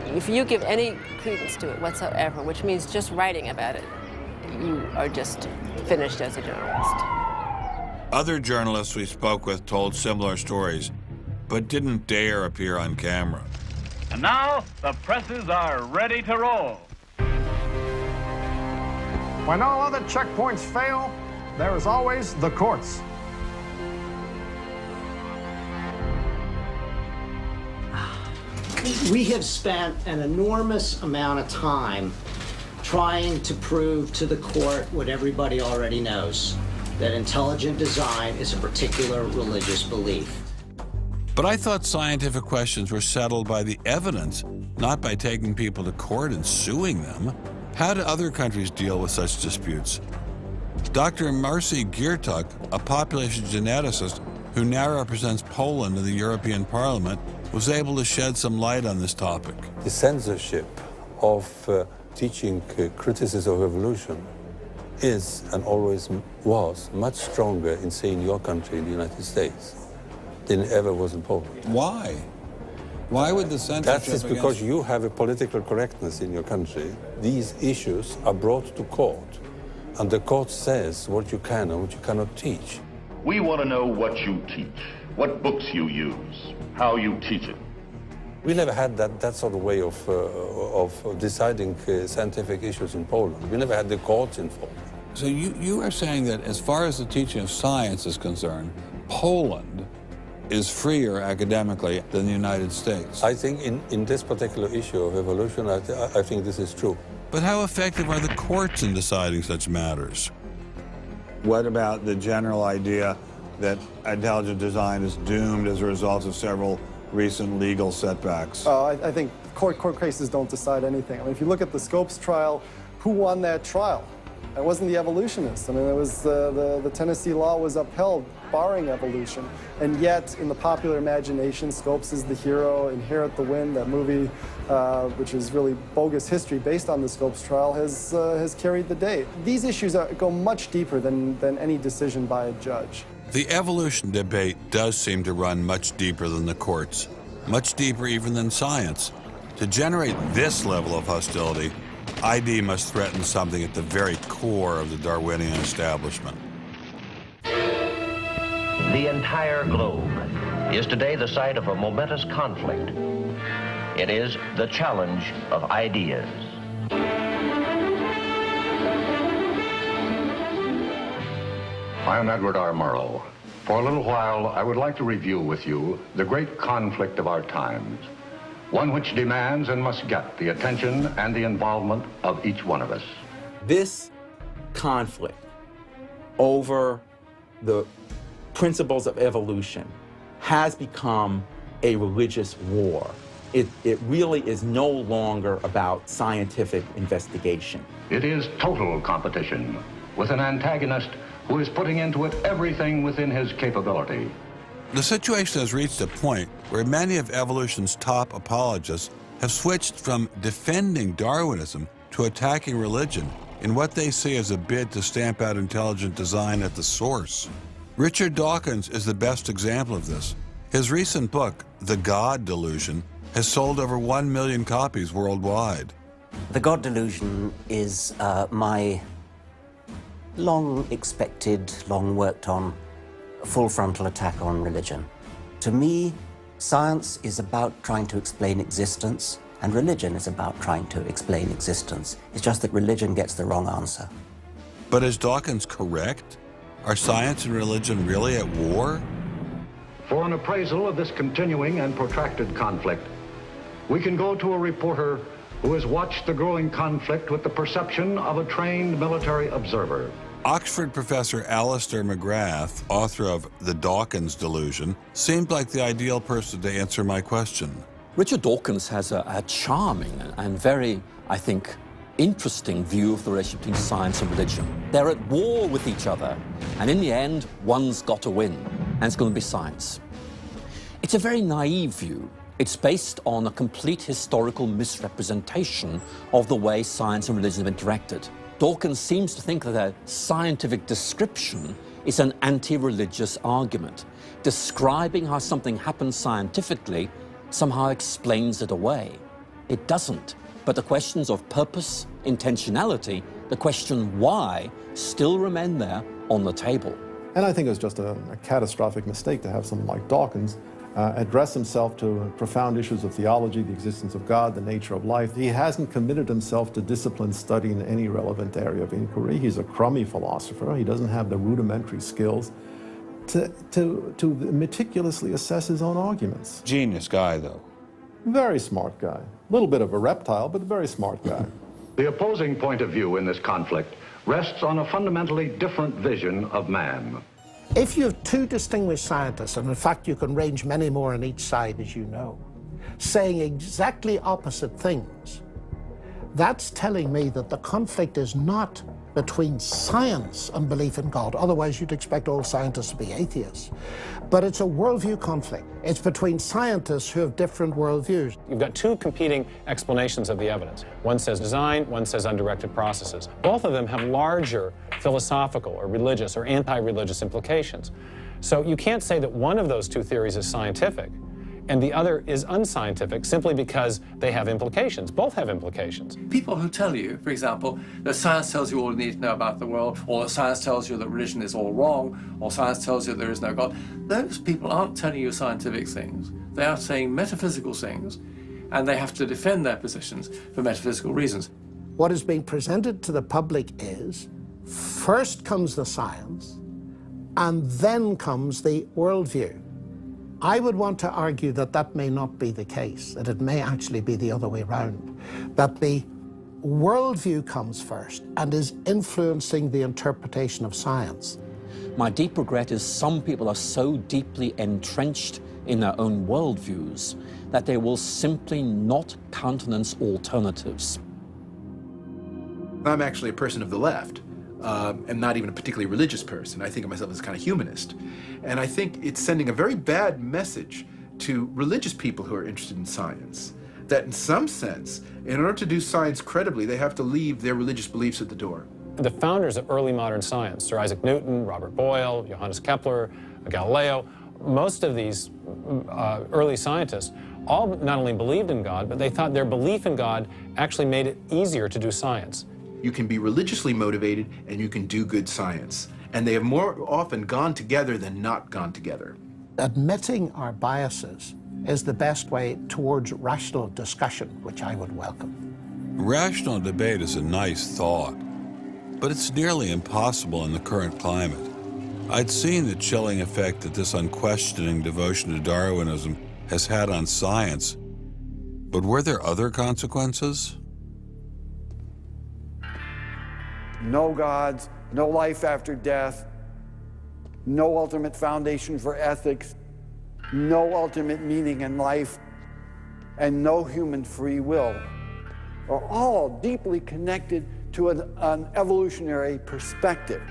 If you give any credence to it whatsoever, which means just writing about it, you are just finished as a journalist. Other journalists we spoke with told similar stories, but didn't dare appear on camera. And now, the presses are ready to roll. When all other checkpoints fail, there is always the courts. We have spent an enormous amount of time trying to prove to the court what everybody already knows, that intelligent design is a particular religious belief. But I thought scientific questions were settled by the evidence, not by taking people to court and suing them. How do other countries deal with such disputes? Dr. Marcy Giertuk, a population geneticist who now represents Poland in the European Parliament, was able to shed some light on this topic. The censorship of teaching criticism of evolution is and always was much stronger in, say, in your country, in the United States, than it ever was in Poland. Why? Why would the censorship? That is because you have a political correctness in your country. These issues are brought to court, and the court says what you can and what you cannot teach. We want to know what you teach, what books you use, how you teach it. We never had that sort of way of deciding scientific issues in Poland. We never had the courts involved. So you are saying that as far as the teaching of science is concerned, Poland is freer academically than the United States? I think in this particular issue of evolution, I think this is true. But how effective are the courts in deciding such matters? What about the general idea that intelligent design is doomed as a result of several recent legal setbacks? I think court cases don't decide anything. I mean, if you look at the Scopes trial, who won that trial? It wasn't the evolutionists. I mean, it was the Tennessee law was upheld, barring evolution. And yet, in the popular imagination, Scopes is the hero. Inherit the Wind, that movie, which is really bogus history based on the Scopes trial, has carried the day. These issues go much deeper than any decision by a judge. The evolution debate does seem to run much deeper than the courts, much deeper even than science. To generate this level of hostility, ID must threaten something at the very core of the Darwinian establishment. The entire globe is today the site of a momentous conflict. It is the challenge of ideas. I am Edward R. Murrow. For a little while, I would like to review with you the great conflict of our times, one which demands and must get the attention and the involvement of each one of us. This conflict over the principles of evolution has become a religious war. It really is no longer about scientific investigation. It is total competition with an antagonist who is putting into it everything within his capability. The situation has reached a point where many of evolution's top apologists have switched from defending Darwinism to attacking religion in what they see as a bid to stamp out intelligent design at the source. Richard Dawkins is the best example of this. His recent book, The God Delusion, has sold over 1 million copies worldwide. The God Delusion is my long-expected, long-worked-on full frontal attack on religion. To me, science is about trying to explain existence, and religion is about trying to explain existence. It's just that religion gets the wrong answer. But is Dawkins correct? Are science and religion really at war? For an appraisal of this continuing and protracted conflict, we can go to a reporter who has watched the growing conflict with the perception of a trained military observer. Oxford professor Alistair McGrath, author of The Dawkins Delusion, seemed like the ideal person to answer my question. Richard Dawkins has a charming and very, I think, interesting view of the relationship between science and religion. They're at war with each other, and in the end, one's got to win, and it's going to be science. It's a very naive view. It's based on a complete historical misrepresentation of the way science and religion have interacted. Dawkins seems to think that a scientific description is an anti-religious argument. Describing how something happens scientifically somehow explains it away. It doesn't. But the questions of purpose, intentionality, the question why, still remain there on the table. And I think it was just a catastrophic mistake to have someone like Dawkins address himself to profound issues of theology, the existence of God, the nature of life. He hasn't committed himself to disciplined study in any relevant area of inquiry. He's a crummy philosopher. He doesn't have the rudimentary skills to meticulously assess his own arguments. Genius guy, though. Very smart guy. A little bit of a reptile, but a very smart guy. The opposing point of view in this conflict rests on a fundamentally different vision of man. If you have two distinguished scientists, and in fact you can range many more on each side, as you know, saying exactly opposite things, that's telling me that the conflict is not between science and belief in God. Otherwise, you'd expect all scientists to be atheists. But it's a worldview conflict. It's between scientists who have different worldviews. You've got two competing explanations of the evidence. One says design, one says undirected processes. Both of them have larger philosophical or religious or anti-religious implications. So you can't say that one of those two theories is scientific and the other is unscientific simply because they have implications. Both have implications. People who tell you, for example, that science tells you all you need to know about the world, or that science tells you that religion is all wrong, or science tells you there is no God, those people aren't telling you scientific things. They are saying metaphysical things, and they have to defend their positions for metaphysical reasons. What is being presented to the public is, first comes the science, and then comes the worldview. I would want to argue that that may not be the case, that it may actually be the other way around, that the worldview comes first and is influencing the interpretation of science. My deep regret is some people are so deeply entrenched in their own worldviews that they will simply not countenance alternatives. I'm actually a person of the left, and not even a particularly religious person. I think of myself as kind of humanist. And I think it's sending a very bad message to religious people who are interested in science, that in some sense, in order to do science credibly, they have to leave their religious beliefs at the door. The founders of early modern science, Sir Isaac Newton, Robert Boyle, Johannes Kepler, Galileo, most of these early scientists all not only believed in God, but they thought their belief in God actually made it easier to do science. You can be religiously motivated and you can do good science. And they have more often gone together than not gone together. Admitting our biases is the best way towards rational discussion, which I would welcome. Rational debate is a nice thought, but it's nearly impossible in the current climate. I'd seen the chilling effect that this unquestioning devotion to Darwinism has had on science, but were there other consequences? No gods, no life after death, no ultimate foundation for ethics, no ultimate meaning in life, and no human free will are all deeply connected to an evolutionary perspective.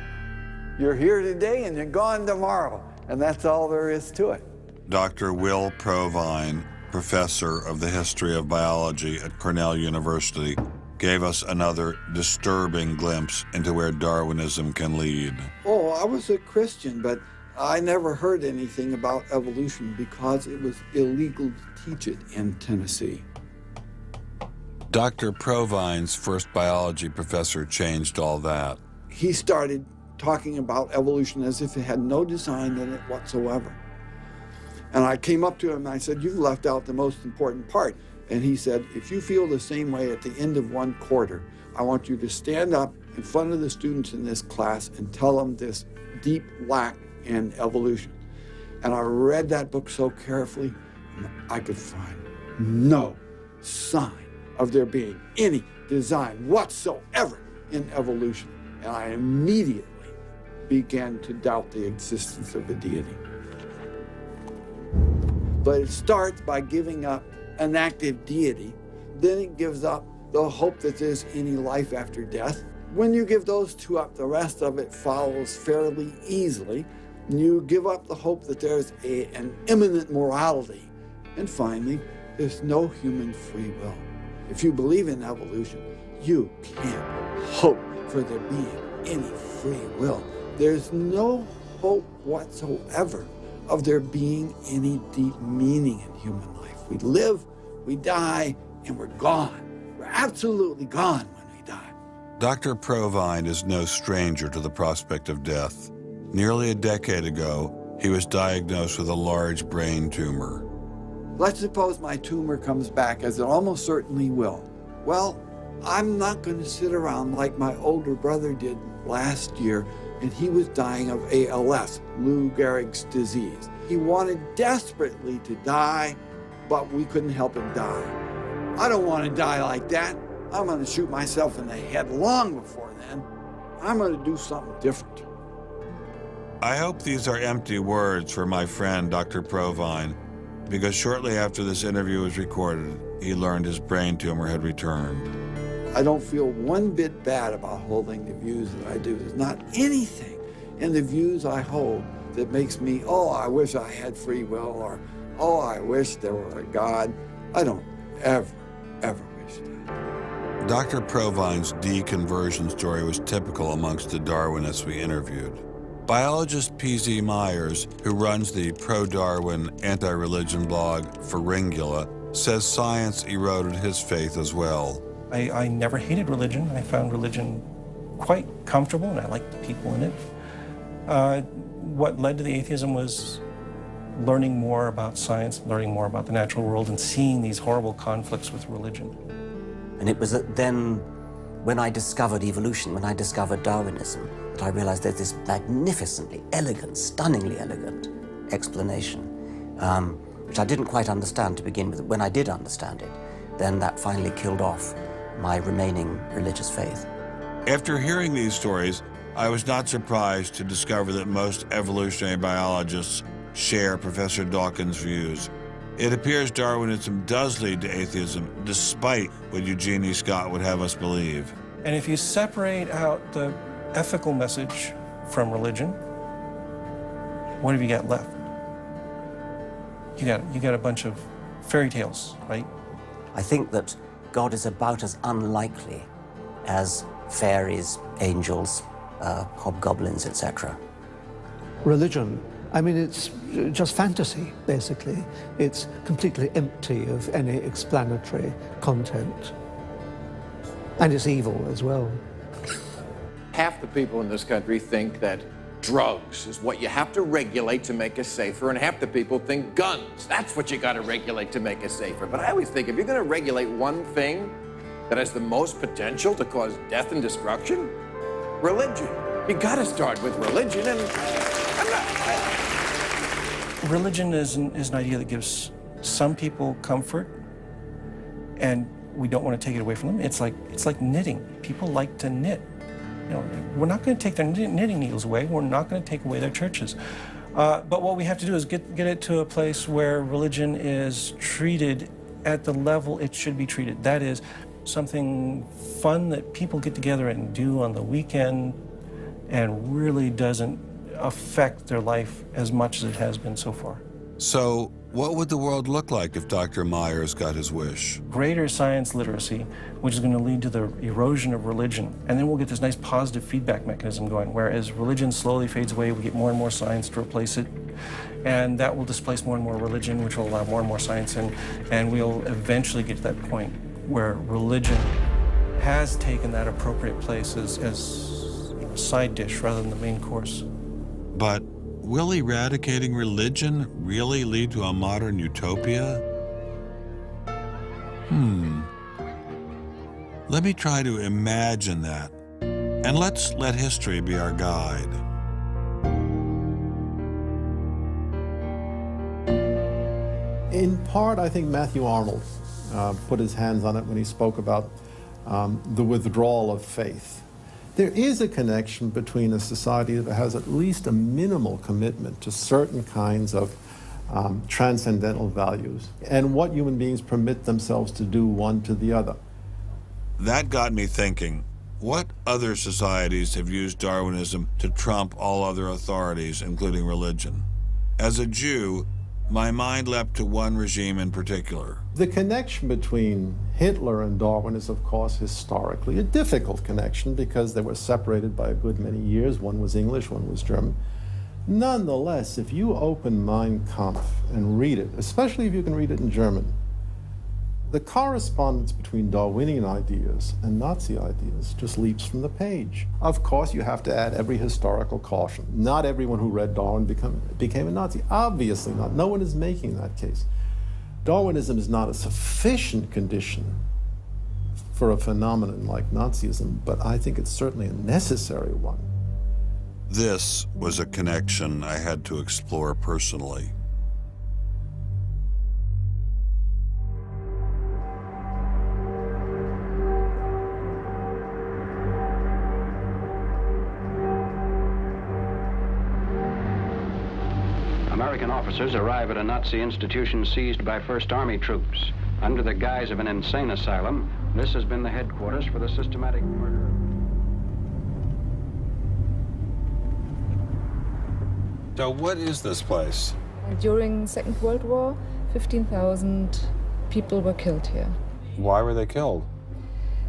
You're here today and you're gone tomorrow, and that's all there is to it. Dr. Will Provine, professor of the history of biology at Cornell University, gave us another disturbing glimpse into where Darwinism can lead. Oh, I was a Christian, but I never heard anything about evolution because it was illegal to teach it in Tennessee. Dr. Provine's first biology professor changed all that. He started talking about evolution as if it had no design in it whatsoever. And I came up to him and I said, "You've left out the most important part." And he said, "If you feel the same way at the end of one quarter, I want you to stand up in front of the students in this class and tell them this deep lack in evolution." And I read that book so carefully, and I could find no sign of there being any design whatsoever in evolution. And I immediately began to doubt the existence of a deity. But it starts by giving up an active deity. Then it gives up the hope that there's any life after death. When you give those two up, the rest of it follows fairly easily. You give up the hope that there's an immanent morality. And finally, there's no human free will. If you believe in evolution, you can't hope for there being any free will. There's no hope whatsoever of there being any deep meaning in human life. We live, we die, and we're gone. We're absolutely gone when we die. Dr. Provine is no stranger to the prospect of death. Nearly a decade ago, he was diagnosed with a large brain tumor. Let's suppose my tumor comes back, as it almost certainly will. Well, I'm not going to sit around like my older brother did last year, and he was dying of ALS, Lou Gehrig's disease. He wanted desperately to die, but we couldn't help him die. I don't want to die like that. I'm going to shoot myself in the head long before then. I'm going to do something different. I hope these are empty words for my friend, Dr. Provine, because shortly after this interview was recorded, he learned his brain tumor had returned. I don't feel one bit bad about holding the views that I do. There's not anything in the views I hold that makes me, oh, I wish I had free will, or, oh, I wish there were a God. I don't ever wish that. Dr. Provine's deconversion story was typical amongst the Darwinists we interviewed. Biologist P.Z. Myers, who runs the pro-Darwin anti-religion blog Pharyngula, says science eroded his faith as well. I never hated religion. I found religion quite comfortable, and I liked the people in it. What led to the atheism was learning more about science, learning more about the natural world, and seeing these horrible conflicts with religion. And it was then, when I discovered evolution, when I discovered Darwinism, that I realized there's this magnificently elegant, stunningly elegant explanation, which I didn't quite understand to begin with. When I did understand it, then that finally killed off my remaining religious faith. After hearing these stories, I was not surprised to discover that most evolutionary biologists share Professor Dawkins' views. It appears Darwinism does lead to atheism, despite what Eugenie Scott would have us believe. And if you separate out the ethical message from religion, what have you got left? You got a bunch of fairy tales, right? I think that God is about as unlikely as fairies, angels, hobgoblins, etc. Religion, I mean, it's just fantasy, basically. It's completely empty of any explanatory content. And it's evil as well. Half the people in this country think that drugs is what you have to regulate to make us safer, and half the people think guns, that's what you got to regulate to make us safer. But I always think if you're going to regulate one thing that has the most potential to cause death and destruction, religion. You got to start with religion, and Religion is an idea that gives some people comfort, and we don't want to take it away from them. It's like knitting. People like to knit. You know, we're not going to take their knitting needles away. We're not going to take away their churches. But what we have to do is get it to a place where religion is treated at the level it should be treated. That is something fun that people get together and do on the weekend and really doesn't affect their life as much as it has been so far. So, what would the world look like if Dr. Myers got his wish? Greater science literacy, which is going to lead to the erosion of religion. And then we'll get this nice positive feedback mechanism going, where as religion slowly fades away, we get more and more science to replace it. And that will displace more and more religion, which will allow more and more science in. And we'll eventually get to that point where religion has taken that appropriate place as a side dish rather than the main course. But will eradicating religion really lead to a modern utopia? Let me try to imagine that. And let's let history be our guide. In part, I think Matthew Arnold put his hands on it when he spoke about the withdrawal of faith. There is a connection between a society that has at least a minimal commitment to certain kinds of transcendental values and what human beings permit themselves to do one to the other. That got me thinking, what other societies have used Darwinism to trump all other authorities, including religion? As a Jew, my mind leapt to one regime in particular. The connection between Hitler and Darwin is, of course, historically a difficult connection because they were separated by a good many years. One was English, one was German. Nonetheless, if you open Mein Kampf and read it, especially if you can read it in German, the correspondence between Darwinian ideas and Nazi ideas just leaps from the page. Of course, you have to add every historical caution. Not everyone who read Darwin became a Nazi. Obviously not. No one is making that case. Darwinism is not a sufficient condition for a phenomenon like Nazism, but I think it's certainly a necessary one. This was a connection I had to explore personally. American officers arrive at a Nazi institution seized by First Army troops. Under the guise of an insane asylum, this has been the headquarters for the systematic murder. So what is this place? During the Second World War, 15,000 people were killed here. Why were they killed?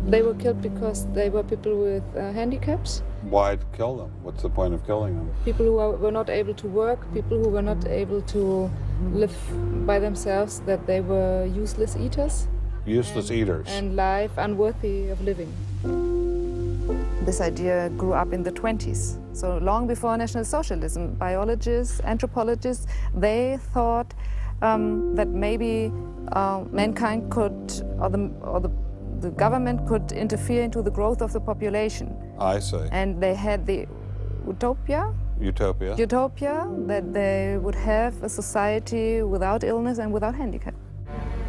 They were killed because they were people with handicaps. Why kill them? What's the point of killing them? People who were not able to work, people who were not able to live by themselves, that they were useless eaters. Useless eaters. And life unworthy of living. This idea grew up in the 20s. So long before National Socialism, biologists, anthropologists, they thought that maybe mankind could, or the government could interfere into the growth of the population. I see. And they had the utopia Utopia. that they would have a society without illness and without handicap.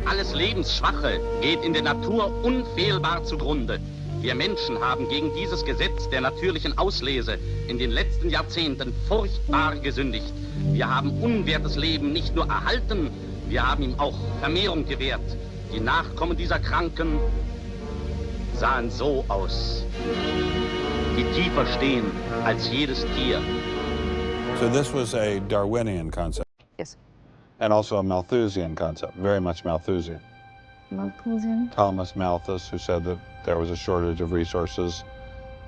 Alles Lebensschwache geht in der Natur unfehlbar zugrunde. Wir Menschen haben gegen dieses Gesetz der natürlichen Auslese in den letzten Jahrzehnten furchtbar gesündigt. Wir haben unwertes Leben nicht nur erhalten, wir haben ihm auch Vermehrung gewährt. Die Nachkommen dieser Kranken sahen so aus, die tiefer stehen als jedes Tier. So this was a Darwinian concept. Yes. And also a Malthusian concept, very much Malthusian. Malthusian? Thomas Malthus, who said that there was a shortage of resources,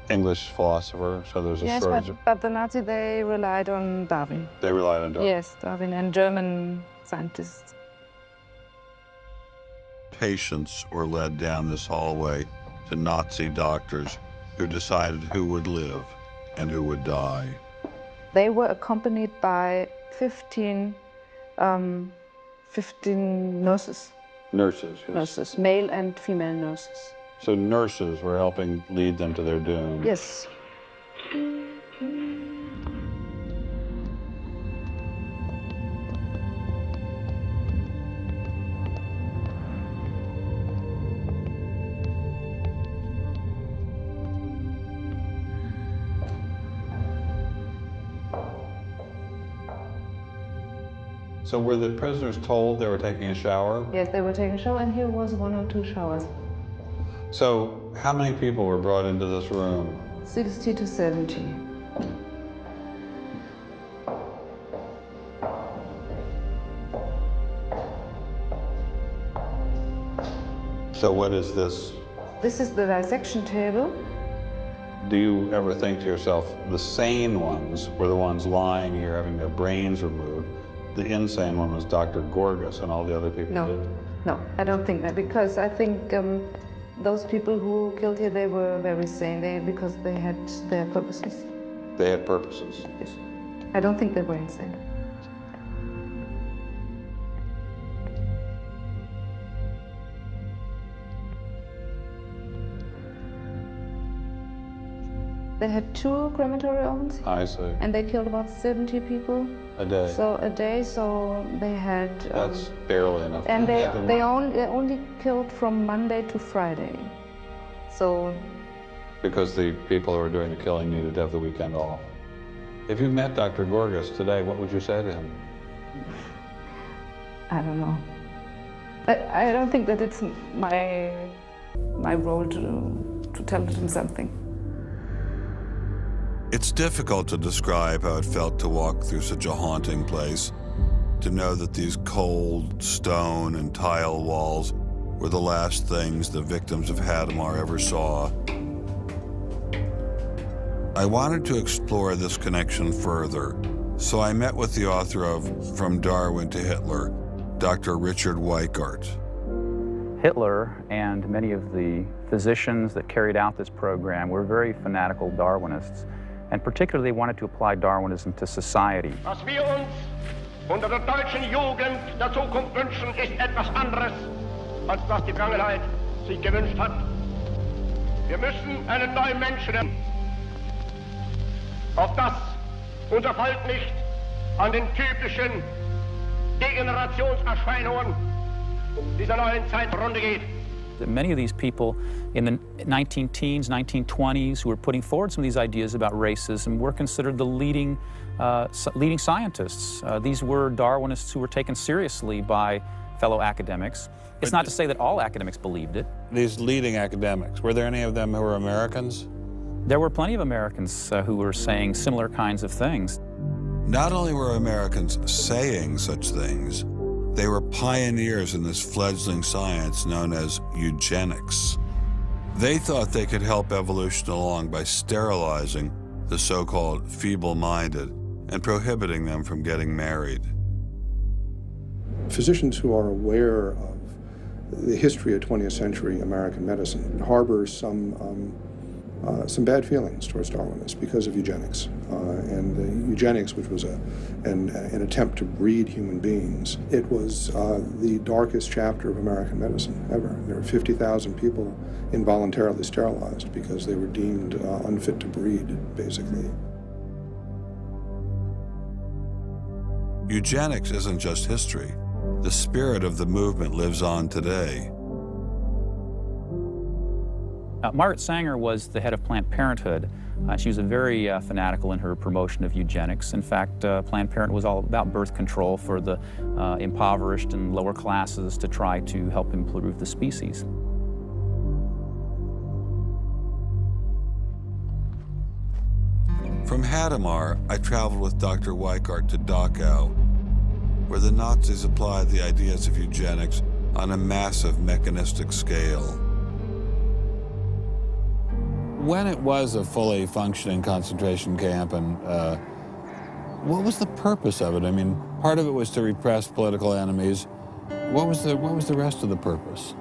English philosopher, so there's a shortage of... but the Nazis, they relied on Darwin. They relied on Darwin. Yes, Darwin and German scientists. Patients were led down this hallway to Nazi doctors who decided who would live and who would die. They were accompanied by 15 nurses. Nurses, yes. Nurses, male and female nurses. So nurses were helping lead them to their doom. Yes. So were the prisoners told they were taking a shower? Yes, they were taking a shower, and here was 1 or 2 showers. So how many people were brought into this room? 60 to 70. So what is this? This is the dissection table. Do you ever think to yourself, the sane ones were the ones lying here having their brains removed? The insane one was Dr. Gorgas and all the other people? No, no, I don't think that, because I think those people who killed here, they were very sane, because they had their purposes. They had purposes? Yes. I don't think they were insane. They had 2 crematory ovens. I see. And they killed about 70 people. A day? So a day, so they had... That's barely enough. And they only killed from Monday to Friday. So... Because the people who were doing the killing needed to have the weekend off. If you met Dr. Gorgas today, what would you say to him? I don't know. I don't think that it's my role to tell him something. It's difficult to describe how it felt to walk through such a haunting place, to know that these cold stone and tile walls were the last things the victims of Hadamar ever saw. I wanted to explore this connection further, so I met with the author of From Darwin to Hitler, Dr. Richard Weikart. Hitler and many of the physicians that carried out this program were very fanatical Darwinists, and particularly wanted to apply Darwinism to society. Was wir uns unter der deutschen Jugend der Zukunft wünschen, ist etwas anderes, als was die Vergangenheit sich gewünscht hat. Wir müssen einen neuen Menschen, auf das unser Volk nicht an den typischen Degenerationserscheinungen dieser neuen Zeit zugrunde geht. Many of these people in the 19-teens, 1920s, who were putting forward some of these ideas about racism were considered the leading scientists. These were Darwinists who were taken seriously by fellow academics. It's not to say that all academics believed it. These leading academics, were there any of them who were Americans? There were plenty of Americans who were saying similar kinds of things. Not only were Americans saying such things, they were pioneers in this fledgling science known as eugenics. They thought they could help evolution along by sterilizing the so-called feeble-minded and prohibiting them from getting married. Physicians who are aware of the history of 20th century American medicine harbor some bad feelings towards Darwinists because of eugenics. And eugenics, which was an attempt to breed human beings, it was the darkest chapter of American medicine ever. There were 50,000 people involuntarily sterilized because they were deemed unfit to breed, basically. Eugenics isn't just history. the spirit of the movement lives on today. Margaret Sanger was the head of Planned Parenthood. She was a very fanatical in her promotion of eugenics. In fact, Planned Parenthood was all about birth control for the impoverished and lower classes to try to help improve the species. From Hadamar, I traveled with Dr. Weikart to Dachau, where the Nazis applied the ideas of eugenics on a massive mechanistic scale. When it was a fully functioning concentration camp, and what was the purpose of it? I mean, part of it was to repress political enemies. What was the rest of the purpose?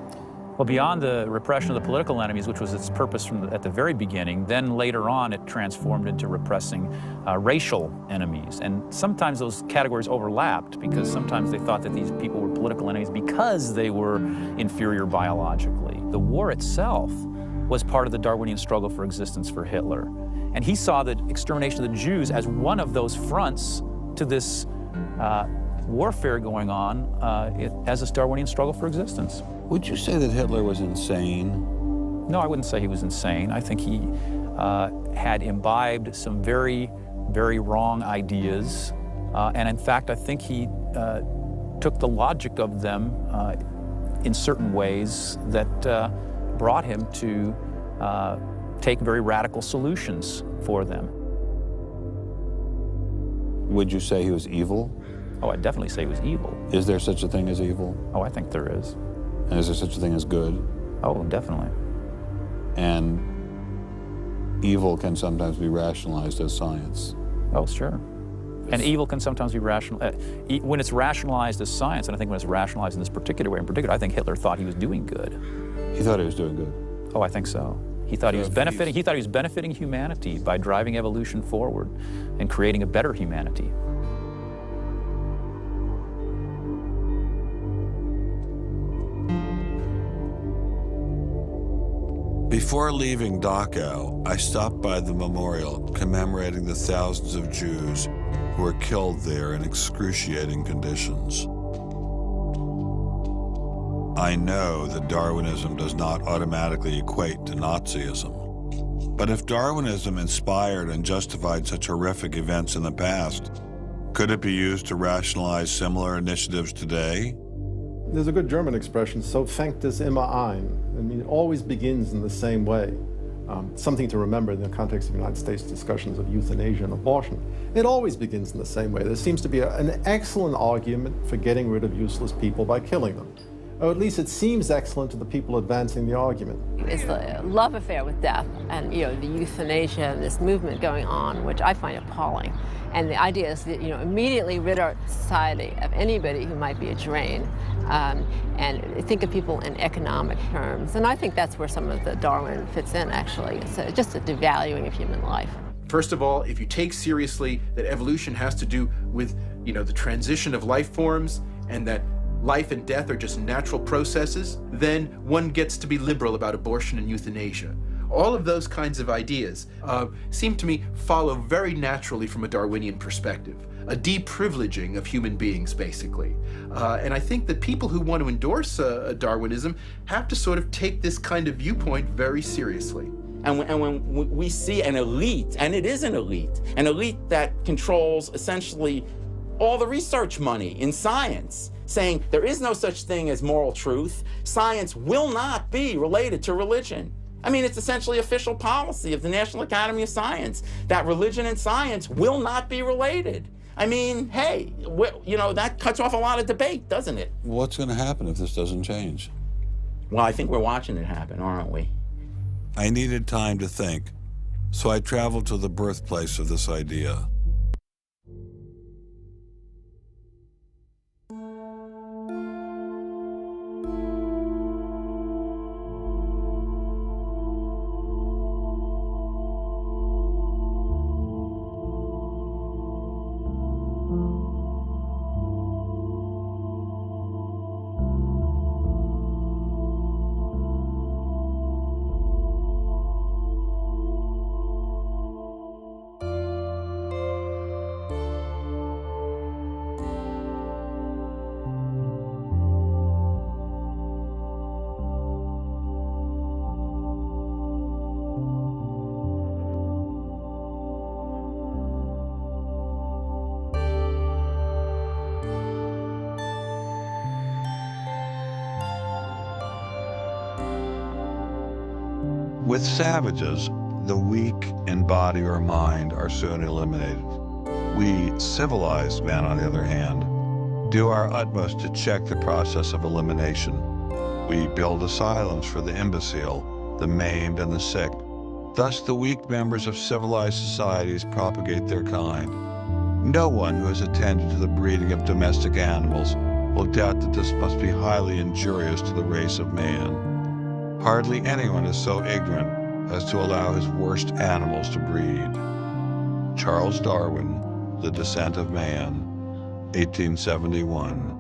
Well, beyond the repression of the political enemies, which was its purpose at the very beginning, then later on it transformed into repressing racial enemies. And sometimes those categories overlapped because sometimes they thought that these people were political enemies because they were inferior biologically. The war itself was part of the Darwinian struggle for existence for Hitler. And he saw the extermination of the Jews as one of those fronts to this warfare going on as this Darwinian struggle for existence. Would you say that Hitler was insane? No, I wouldn't say he was insane. I think he had imbibed some very, very wrong ideas. And in fact, I think he took the logic of them in certain ways that brought him to take very radical solutions for them. Would you say he was evil? Oh, I'd definitely say he was evil. Is there such a thing as evil? Oh, I think there is. And is there such a thing as good? Oh, definitely. And evil can sometimes be rationalized as science. Oh, sure. And evil can sometimes be rational. When it's rationalized as science, and I think when it's rationalized in this particular way in particular, I think Hitler thought he was doing good. He thought he was doing good? Oh, I think so. He thought he was benefiting. He thought he was benefiting humanity by driving evolution forward and creating a better humanity. Before leaving Dachau, I stopped by the memorial commemorating the thousands of Jews who were killed there in excruciating conditions. I know that Darwinism does not automatically equate to Nazism. But if Darwinism inspired and justified such horrific events in the past, could it be used to rationalize similar initiatives today? There's a good German expression, so fängt es immer ein. I mean, it always begins in the same way. Something to remember in the context of United States discussions of euthanasia and abortion. It always begins in the same way. There seems to be an excellent argument for getting rid of useless people by killing them. Or at least it seems excellent to the people advancing the argument. It's the love affair with death and, the euthanasia and this movement going on, which I find appalling. And the idea is that, immediately rid our society of anybody who might be a drain and think of people in economic terms. And I think that's where some of the Darwin fits in, actually. It's just a devaluing of human life. First of all, if you take seriously that evolution has to do with, the transition of life forms and that life and death are just natural processes, then one gets to be liberal about abortion and euthanasia. All of those kinds of ideas seem to me follow very naturally from a Darwinian perspective, a deprivileging of human beings, basically. And I think that people who want to endorse Darwinism have to sort of take this kind of viewpoint very seriously. And when we see an elite, and it is an elite that controls essentially all the research money in science, saying there is no such thing as moral truth, science will not be related to religion. I mean, it's essentially official policy of the National Academy of Science that religion and science will not be related. I mean, hey, that cuts off a lot of debate, doesn't it? What's going to happen if this doesn't change? Well, I think we're watching it happen, aren't we? I needed time to think, so I traveled to the birthplace of this idea. With savages, the weak in body or mind are soon eliminated. We civilized men, on the other hand, do our utmost to check the process of elimination. We build asylums for the imbecile, the maimed, and the sick. Thus, the weak members of civilized societies propagate their kind. No one who has attended to the breeding of domestic animals will doubt that this must be highly injurious to the race of man. Hardly anyone is so ignorant as to allow his worst animals to breed. Charles Darwin, The Descent of Man, 1871.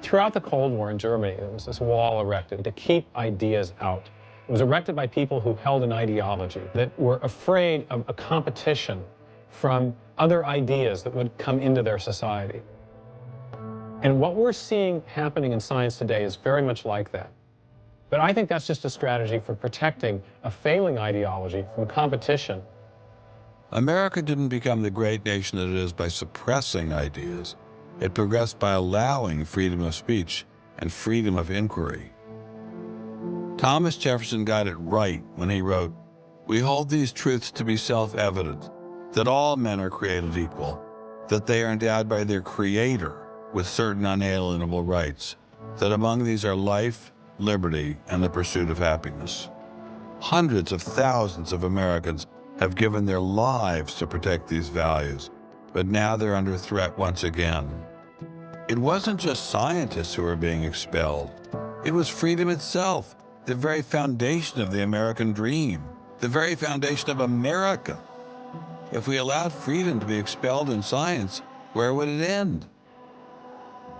Throughout the Cold War in Germany, there was this wall erected to keep ideas out. It was erected by people who held an ideology, that were afraid of a competition from other ideas that would come into their society. And what we're seeing happening in science today is very much like that. But I think that's just a strategy for protecting a failing ideology from competition. America didn't become the great nation that it is by suppressing ideas. It progressed by allowing freedom of speech and freedom of inquiry. Thomas Jefferson got it right when he wrote, "We hold these truths to be self-evident, that all men are created equal, that they are endowed by their Creator with certain unalienable rights, that among these are life, liberty, and the pursuit of happiness." Hundreds of thousands of Americans have given their lives to protect these values, but now they're under threat once again. It wasn't just scientists who were being expelled. It was freedom itself, the very foundation of the American dream, the very foundation of America. If we allowed freedom to be expelled in science, where would it end?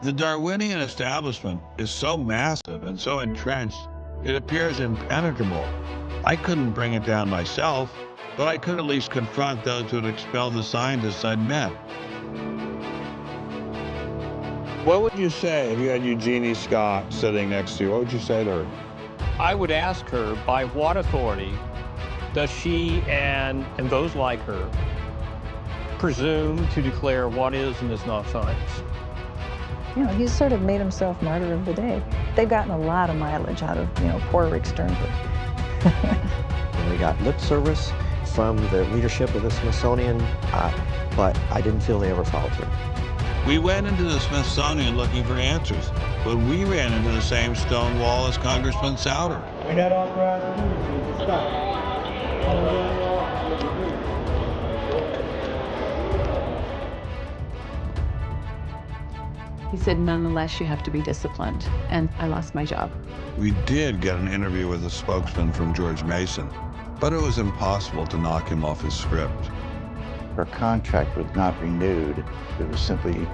The Darwinian establishment is so massive and so entrenched, it appears impenetrable. I couldn't bring it down myself, but I could at least confront those who had expelled the scientists I'd met. What would you say if you had Eugenie Scott sitting next to you? What would you say to her? I would ask her, by what authority does she and those like her presume to declare what is and is not science? You know, he's sort of made himself martyr of the day. They've gotten a lot of mileage out of, poor Rick Sternberg. We got lip service from the leadership of the Smithsonian, but I didn't feel they ever followed through. We went into the Smithsonian looking for answers, but we ran into the same stone wall as Congressman Souter. We're not authorized to do this, to stop. He said, nonetheless, you have to be disciplined, and I lost my job. We did get an interview with a spokesman from George Mason, but it was impossible to knock him off his script. Her contract was not renewed. It was simply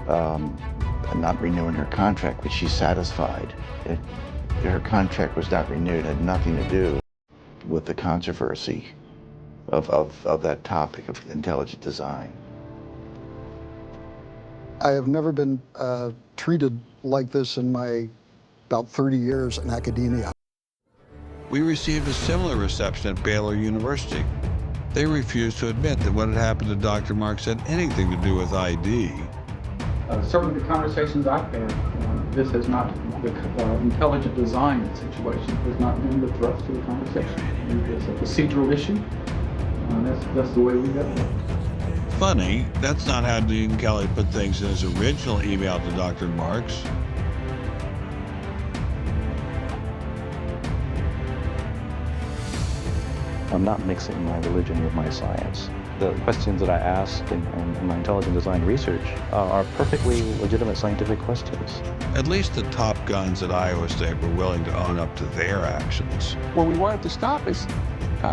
not renewing her contract, but she's satisfied. Her contract was not renewed. It had nothing to do with the controversy. of that topic of intelligent design. I have never been treated like this in my about 30 years in academia. We received a similar reception at Baylor University. They refused to admit that what had happened to Dr. Marks had anything to do with ID. Certainly the conversations I've had, this has not, the intelligent design situation has not been the thrust of the conversation. It's a procedural issue. That's the way we have it. Funny, that's not how Dean Kelly put things in his original email to Dr. Marks. I'm not mixing my religion with my science. The questions that I ask in my intelligent design research are perfectly legitimate scientific questions. At least the top guns at Iowa State were willing to own up to their actions. What we wanted to stop is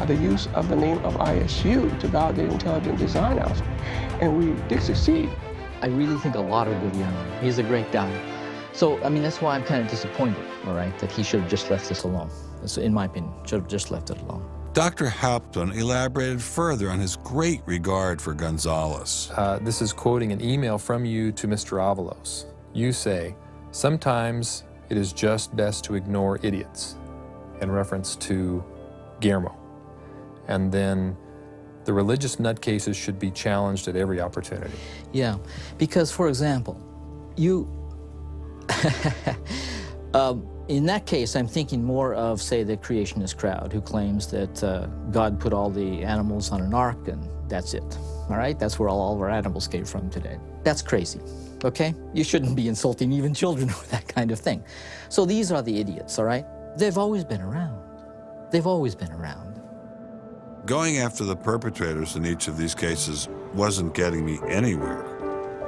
the use of the name of ISU to validate intelligent design out. And we did succeed. I really think a lot of Darwinian. He's a great guy. So, I mean, that's why I'm kind of disappointed, all right, that he should have just left this alone. So, in my opinion, should have just left it alone. Dr. Hauptmann elaborated further on his great regard for Gonzalez. This is quoting an email from you to Mr. Avalos. You say, sometimes it is just best to ignore idiots, in reference to Guillermo. And then the religious nutcases should be challenged at every opportunity. Yeah, because, for example, you... in that case, I'm thinking more of, say, the creationist crowd who claims that God put all the animals on an ark and that's it, all right? That's where all of our animals came from today. That's crazy, okay? You shouldn't be insulting even children with that kind of thing. So these are the idiots, all right? They've always been around. They've always been around. Going after the perpetrators in each of these cases wasn't getting me anywhere.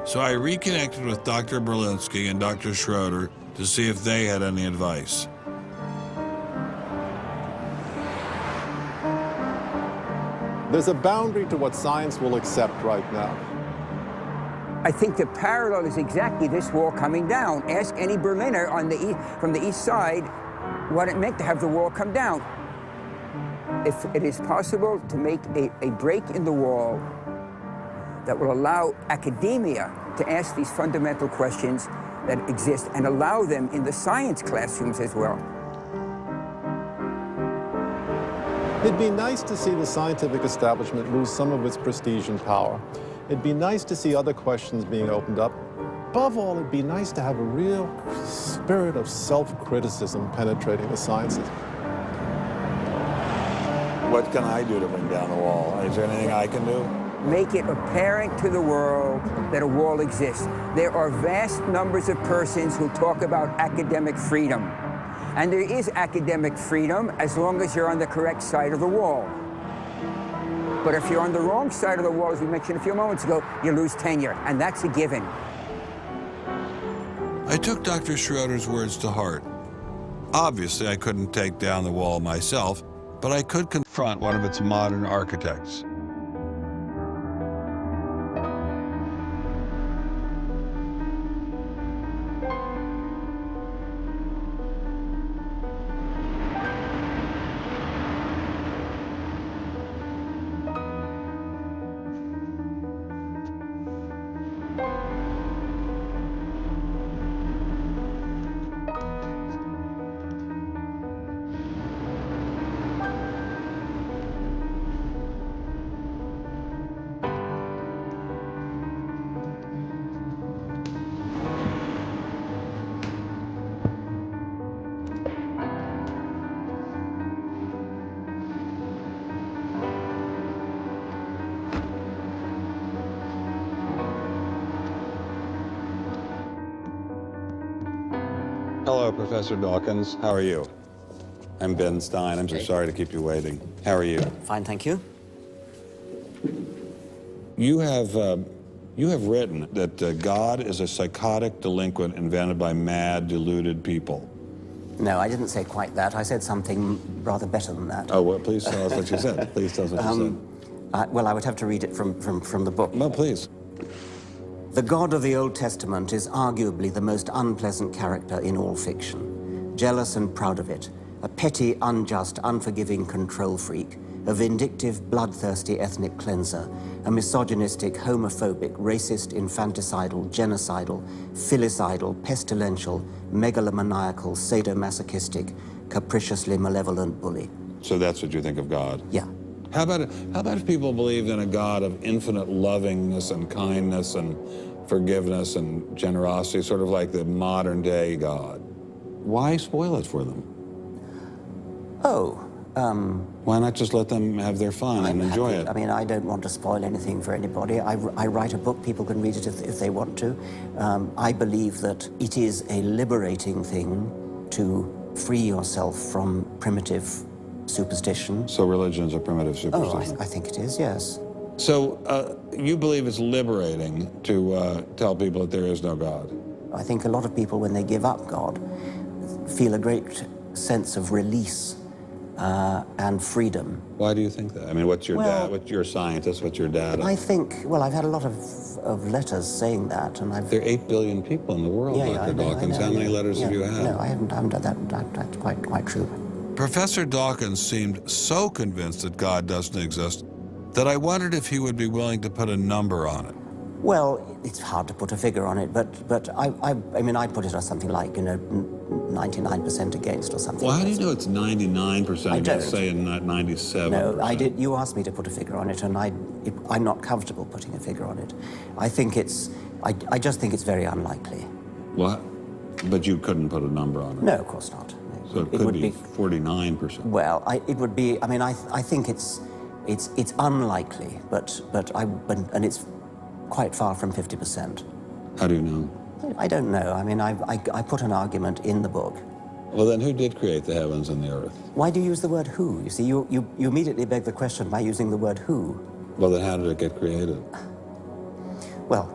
So I reconnected with Dr. Berlinski and Dr. Schroeder to see if they had any advice. There's a boundary to what science will accept right now. I think the parallel is exactly this wall coming down. Ask any Berliner from the east side what it meant to have the wall come down. If it is possible to make a break in the wall that will allow academia to ask these fundamental questions that exist and allow them in the science classrooms as well. It'd be nice to see the scientific establishment lose some of its prestige and power. It'd be nice to see other questions being opened up. Above all, it'd be nice to have a real spirit of self-criticism penetrating the sciences. What can I do to bring down the wall? Is there anything I can do? Make it apparent to the world that a wall exists. There are vast numbers of persons who talk about academic freedom. And there is academic freedom as long as you're on the correct side of the wall. But if you're on the wrong side of the wall, as we mentioned a few moments ago, you lose tenure, and that's a given. I took Dr. Schroeder's words to heart. Obviously, I couldn't take down the wall myself, but I could confront one of its modern architects. Hello, Professor Dawkins. How are you? I'm Ben Stein. I'm so sorry to keep you waiting. How are you? Fine, thank you. You have written that God is a psychotic delinquent invented by mad, deluded people. No, I didn't say quite that. I said something rather better than that. Oh, well, please tell us what you said. Please tell us what you said. Well, I would have to read it from the book. No, please. The God of the Old Testament is arguably the most unpleasant character in all fiction. Jealous and proud of it, a petty, unjust, unforgiving control freak, a vindictive, bloodthirsty ethnic cleanser, a misogynistic, homophobic, racist, infanticidal, genocidal, filicidal, pestilential, megalomaniacal, sadomasochistic, capriciously malevolent bully. So that's what you think of God? Yeah. How about if people believed in a God of infinite lovingness and kindness and forgiveness and generosity, sort of like the modern day God? Why spoil it for them? Why not just let them have their fun and enjoy it? I mean, I don't want to spoil anything for anybody. I write a book, people can read it if they want to. I believe that it is a liberating thing to free yourself from primitive superstition. So religion is a primitive superstition? I think it is, yes. So you believe it's liberating to tell people that there is no God? I think a lot of people, when they give up God, feel a great sense of release and freedom. Why do you think that? I mean, what's your dad? What's your scientist? What's your data? I think, well, I've had a lot of letters saying that, and I've... There are 8 billion people in the world, Dr. Dawkins. How many letters have you had? No, I haven't done that. That's quite true. Professor Dawkins seemed so convinced that God doesn't exist that I wondered if he would be willing to put a number on it. Well, it's hard to put a figure on it, but I mean, I'd put it as something like, 99% against or something. Well, how do you know it's 99%? I don't. Say not 97%. No, I did. You asked me to put a figure on it, and I'm not comfortable putting a figure on it. I think it's, I just think it's very unlikely. What? But you couldn't put a number on it? No, of course not. So it could be 49%. Well, it would be. I mean, I think it's unlikely, but it's quite far from 50%. How do you know? I don't know. I mean, I put an argument in the book. Well, then who did create the heavens and the earth? Why do you use the word who? You see, you immediately beg the question by using the word who. Well, then how did it get created? Well,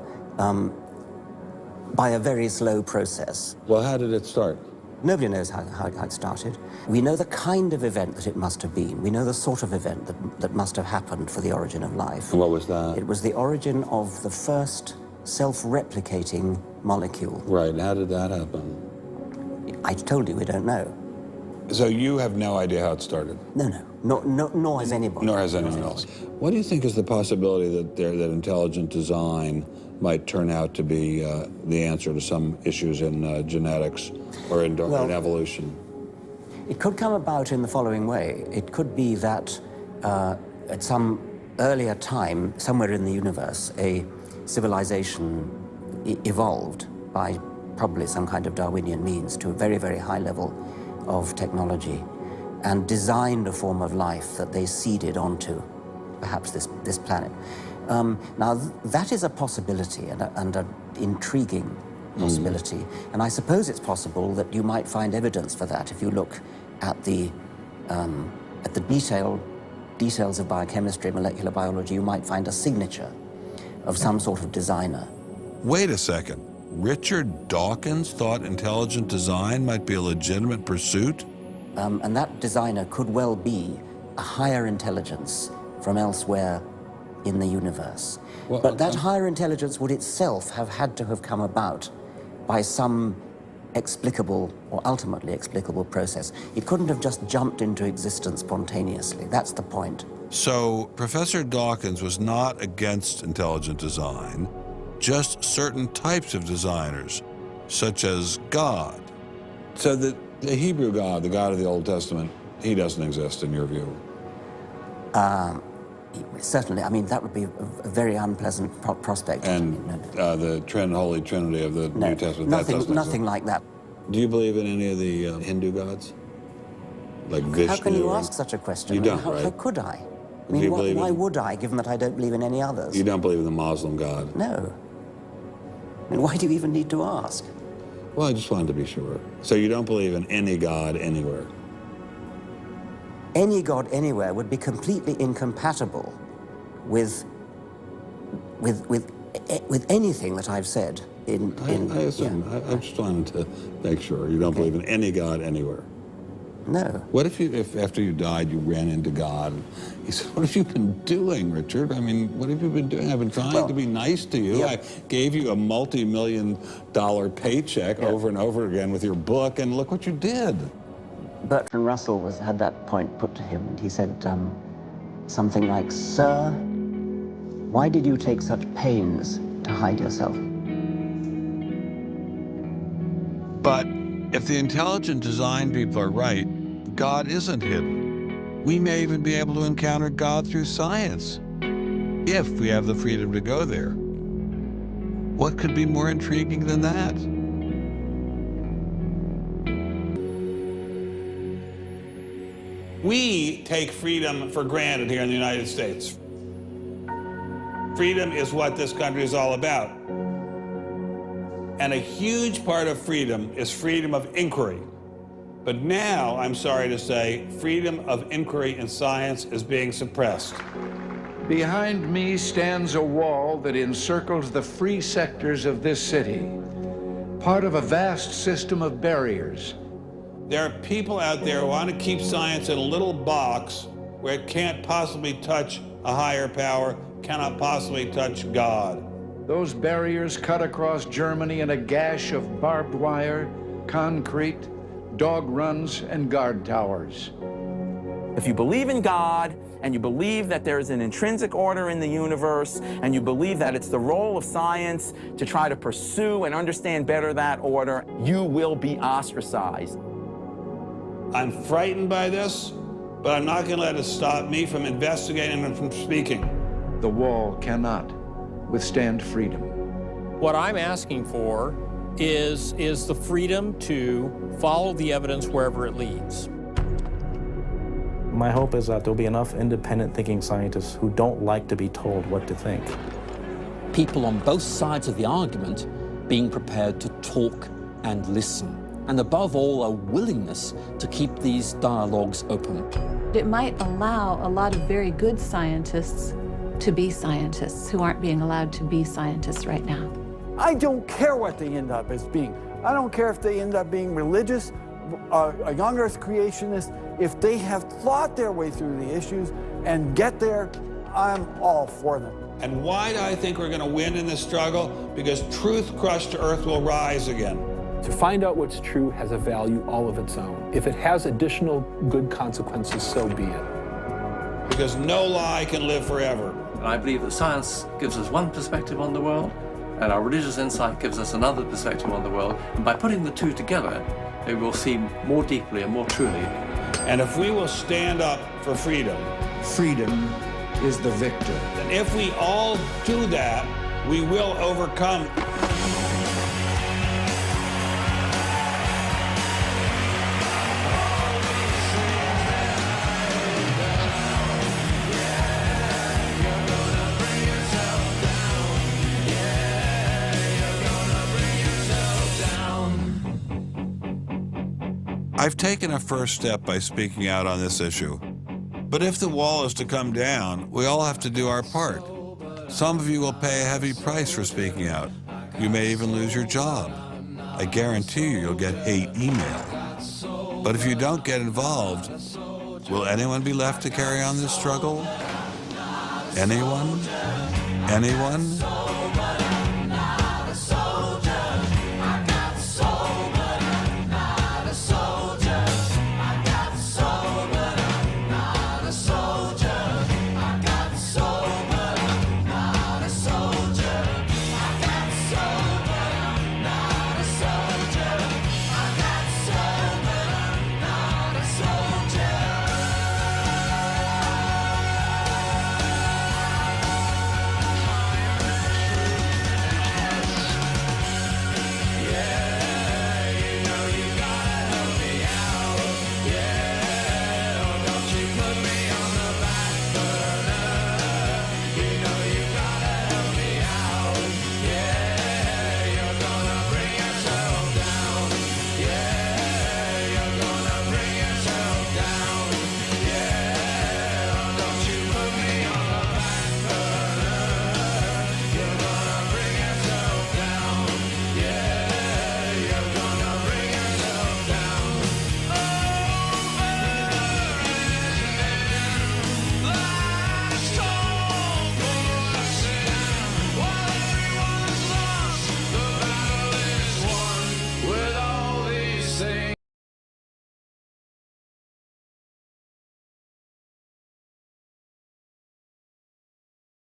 by a very slow process. Well, how did it start? Nobody knows how it started. We know the kind of event that it must have been. We know the sort of event that must have happened for the origin of life. And what was that? It was the origin of the first self-replicating molecule. Right, and how did that happen? I told you we don't know. So you have no idea how it started? No, nor has anybody. Nor has anyone else. What do you think is the possibility that intelligent design might turn out to be the answer to some issues in genetics or in evolution? It could come about in the following way. It could be that at some earlier time, somewhere in the universe, a civilization evolved by probably some kind of Darwinian means to a very, very high level of technology and designed a form of life that they seeded onto perhaps this planet. Now, that is a possibility and an intriguing possibility. And I suppose it's possible that you might find evidence for that if you look at the details of biochemistry, molecular biology. You might find a signature of some sort of designer. Wait a second. Richard Dawkins thought intelligent design might be a legitimate pursuit? And that designer could well be a higher intelligence from elsewhere in the universe. Well, but that higher intelligence would itself have had to have come about by some explicable or ultimately explicable process. It couldn't have just jumped into existence spontaneously. That's the point. So Professor Dawkins was not against intelligent design, just certain types of designers, such as God. So the Hebrew God, the God of the Old Testament, he doesn't exist in your view? Certainly. I mean, that would be a very unpleasant prospect. And the Holy Trinity of the New Testament, nothing like that. Do you believe in any of the Hindu gods? Like Vishnu? How can you ask such a question? You don't, right? How could I? I mean, why would I, given that I don't believe in any others? You don't believe in the Muslim God? No. I mean, why do you even need to ask? Well, I just wanted to be sure. So you don't believe in any God anywhere? Any God anywhere would be completely incompatible with anything that I've said in I assume. Yeah. I'm just trying to make sure you don't believe in any God anywhere. No. What if after you died you ran into God and he said, "What have you been doing, Richard? I mean, what have you been doing? I've been trying to be nice to you. I gave you a multi-million-dollar paycheck over and over again with your book, and look what you did." Bertrand Russell had that point put to him, and he said, something like, "Sir, why did you take such pains to hide yourself?" But if the intelligent design people are right, God isn't hidden. We may even be able to encounter God through science, if we have the freedom to go there. What could be more intriguing than that? We take freedom for granted here in the United States. Freedom is what this country is all about. And a huge part of freedom is freedom of inquiry. But now, I'm sorry to say, freedom of inquiry in science is being suppressed. Behind me stands a wall that encircles the free sectors of this city, part of a vast system of barriers. There are people out there who want to keep science in a little box where it can't possibly touch a higher power, cannot possibly touch God. Those barriers cut across Germany in a gash of barbed wire, concrete, dog runs, and guard towers. If you believe in God, and you believe that there is an intrinsic order in the universe, and you believe that it's the role of science to try to pursue and understand better that order, you will be ostracized. I'm frightened by this, but I'm not going to let it stop me from investigating and from speaking. The wall cannot withstand freedom. What I'm asking for is the freedom to follow the evidence wherever it leads. My hope is that there'll be enough independent thinking scientists who don't like to be told what to think. People on both sides of the argument being prepared to talk and listen. And above all, a willingness to keep these dialogues open. It might allow a lot of very good scientists to be scientists who aren't being allowed to be scientists right now. I don't care what they end up as being. I don't care if they end up being religious, a young earth creationist. If they have thought their way through the issues and get there, I'm all for them. And why do I think we're going to win in this struggle? Because truth crushed to earth will rise again. To find out what's true has a value all of its own. If it has additional good consequences, so be it. Because no lie can live forever. I believe that science gives us one perspective on the world, and our religious insight gives us another perspective on the world. And by putting the two together, we will see more deeply and more truly. And if we will stand up for freedom, freedom is the victor. And if we all do that, we will overcome. I've taken a first step by speaking out on this issue. But if the wall is to come down, we all have to do our part. Some of you will pay a heavy price for speaking out. You may even lose your job. I guarantee you'll get hate email. But if you don't get involved, will anyone be left to carry on this struggle? Anyone? Anyone?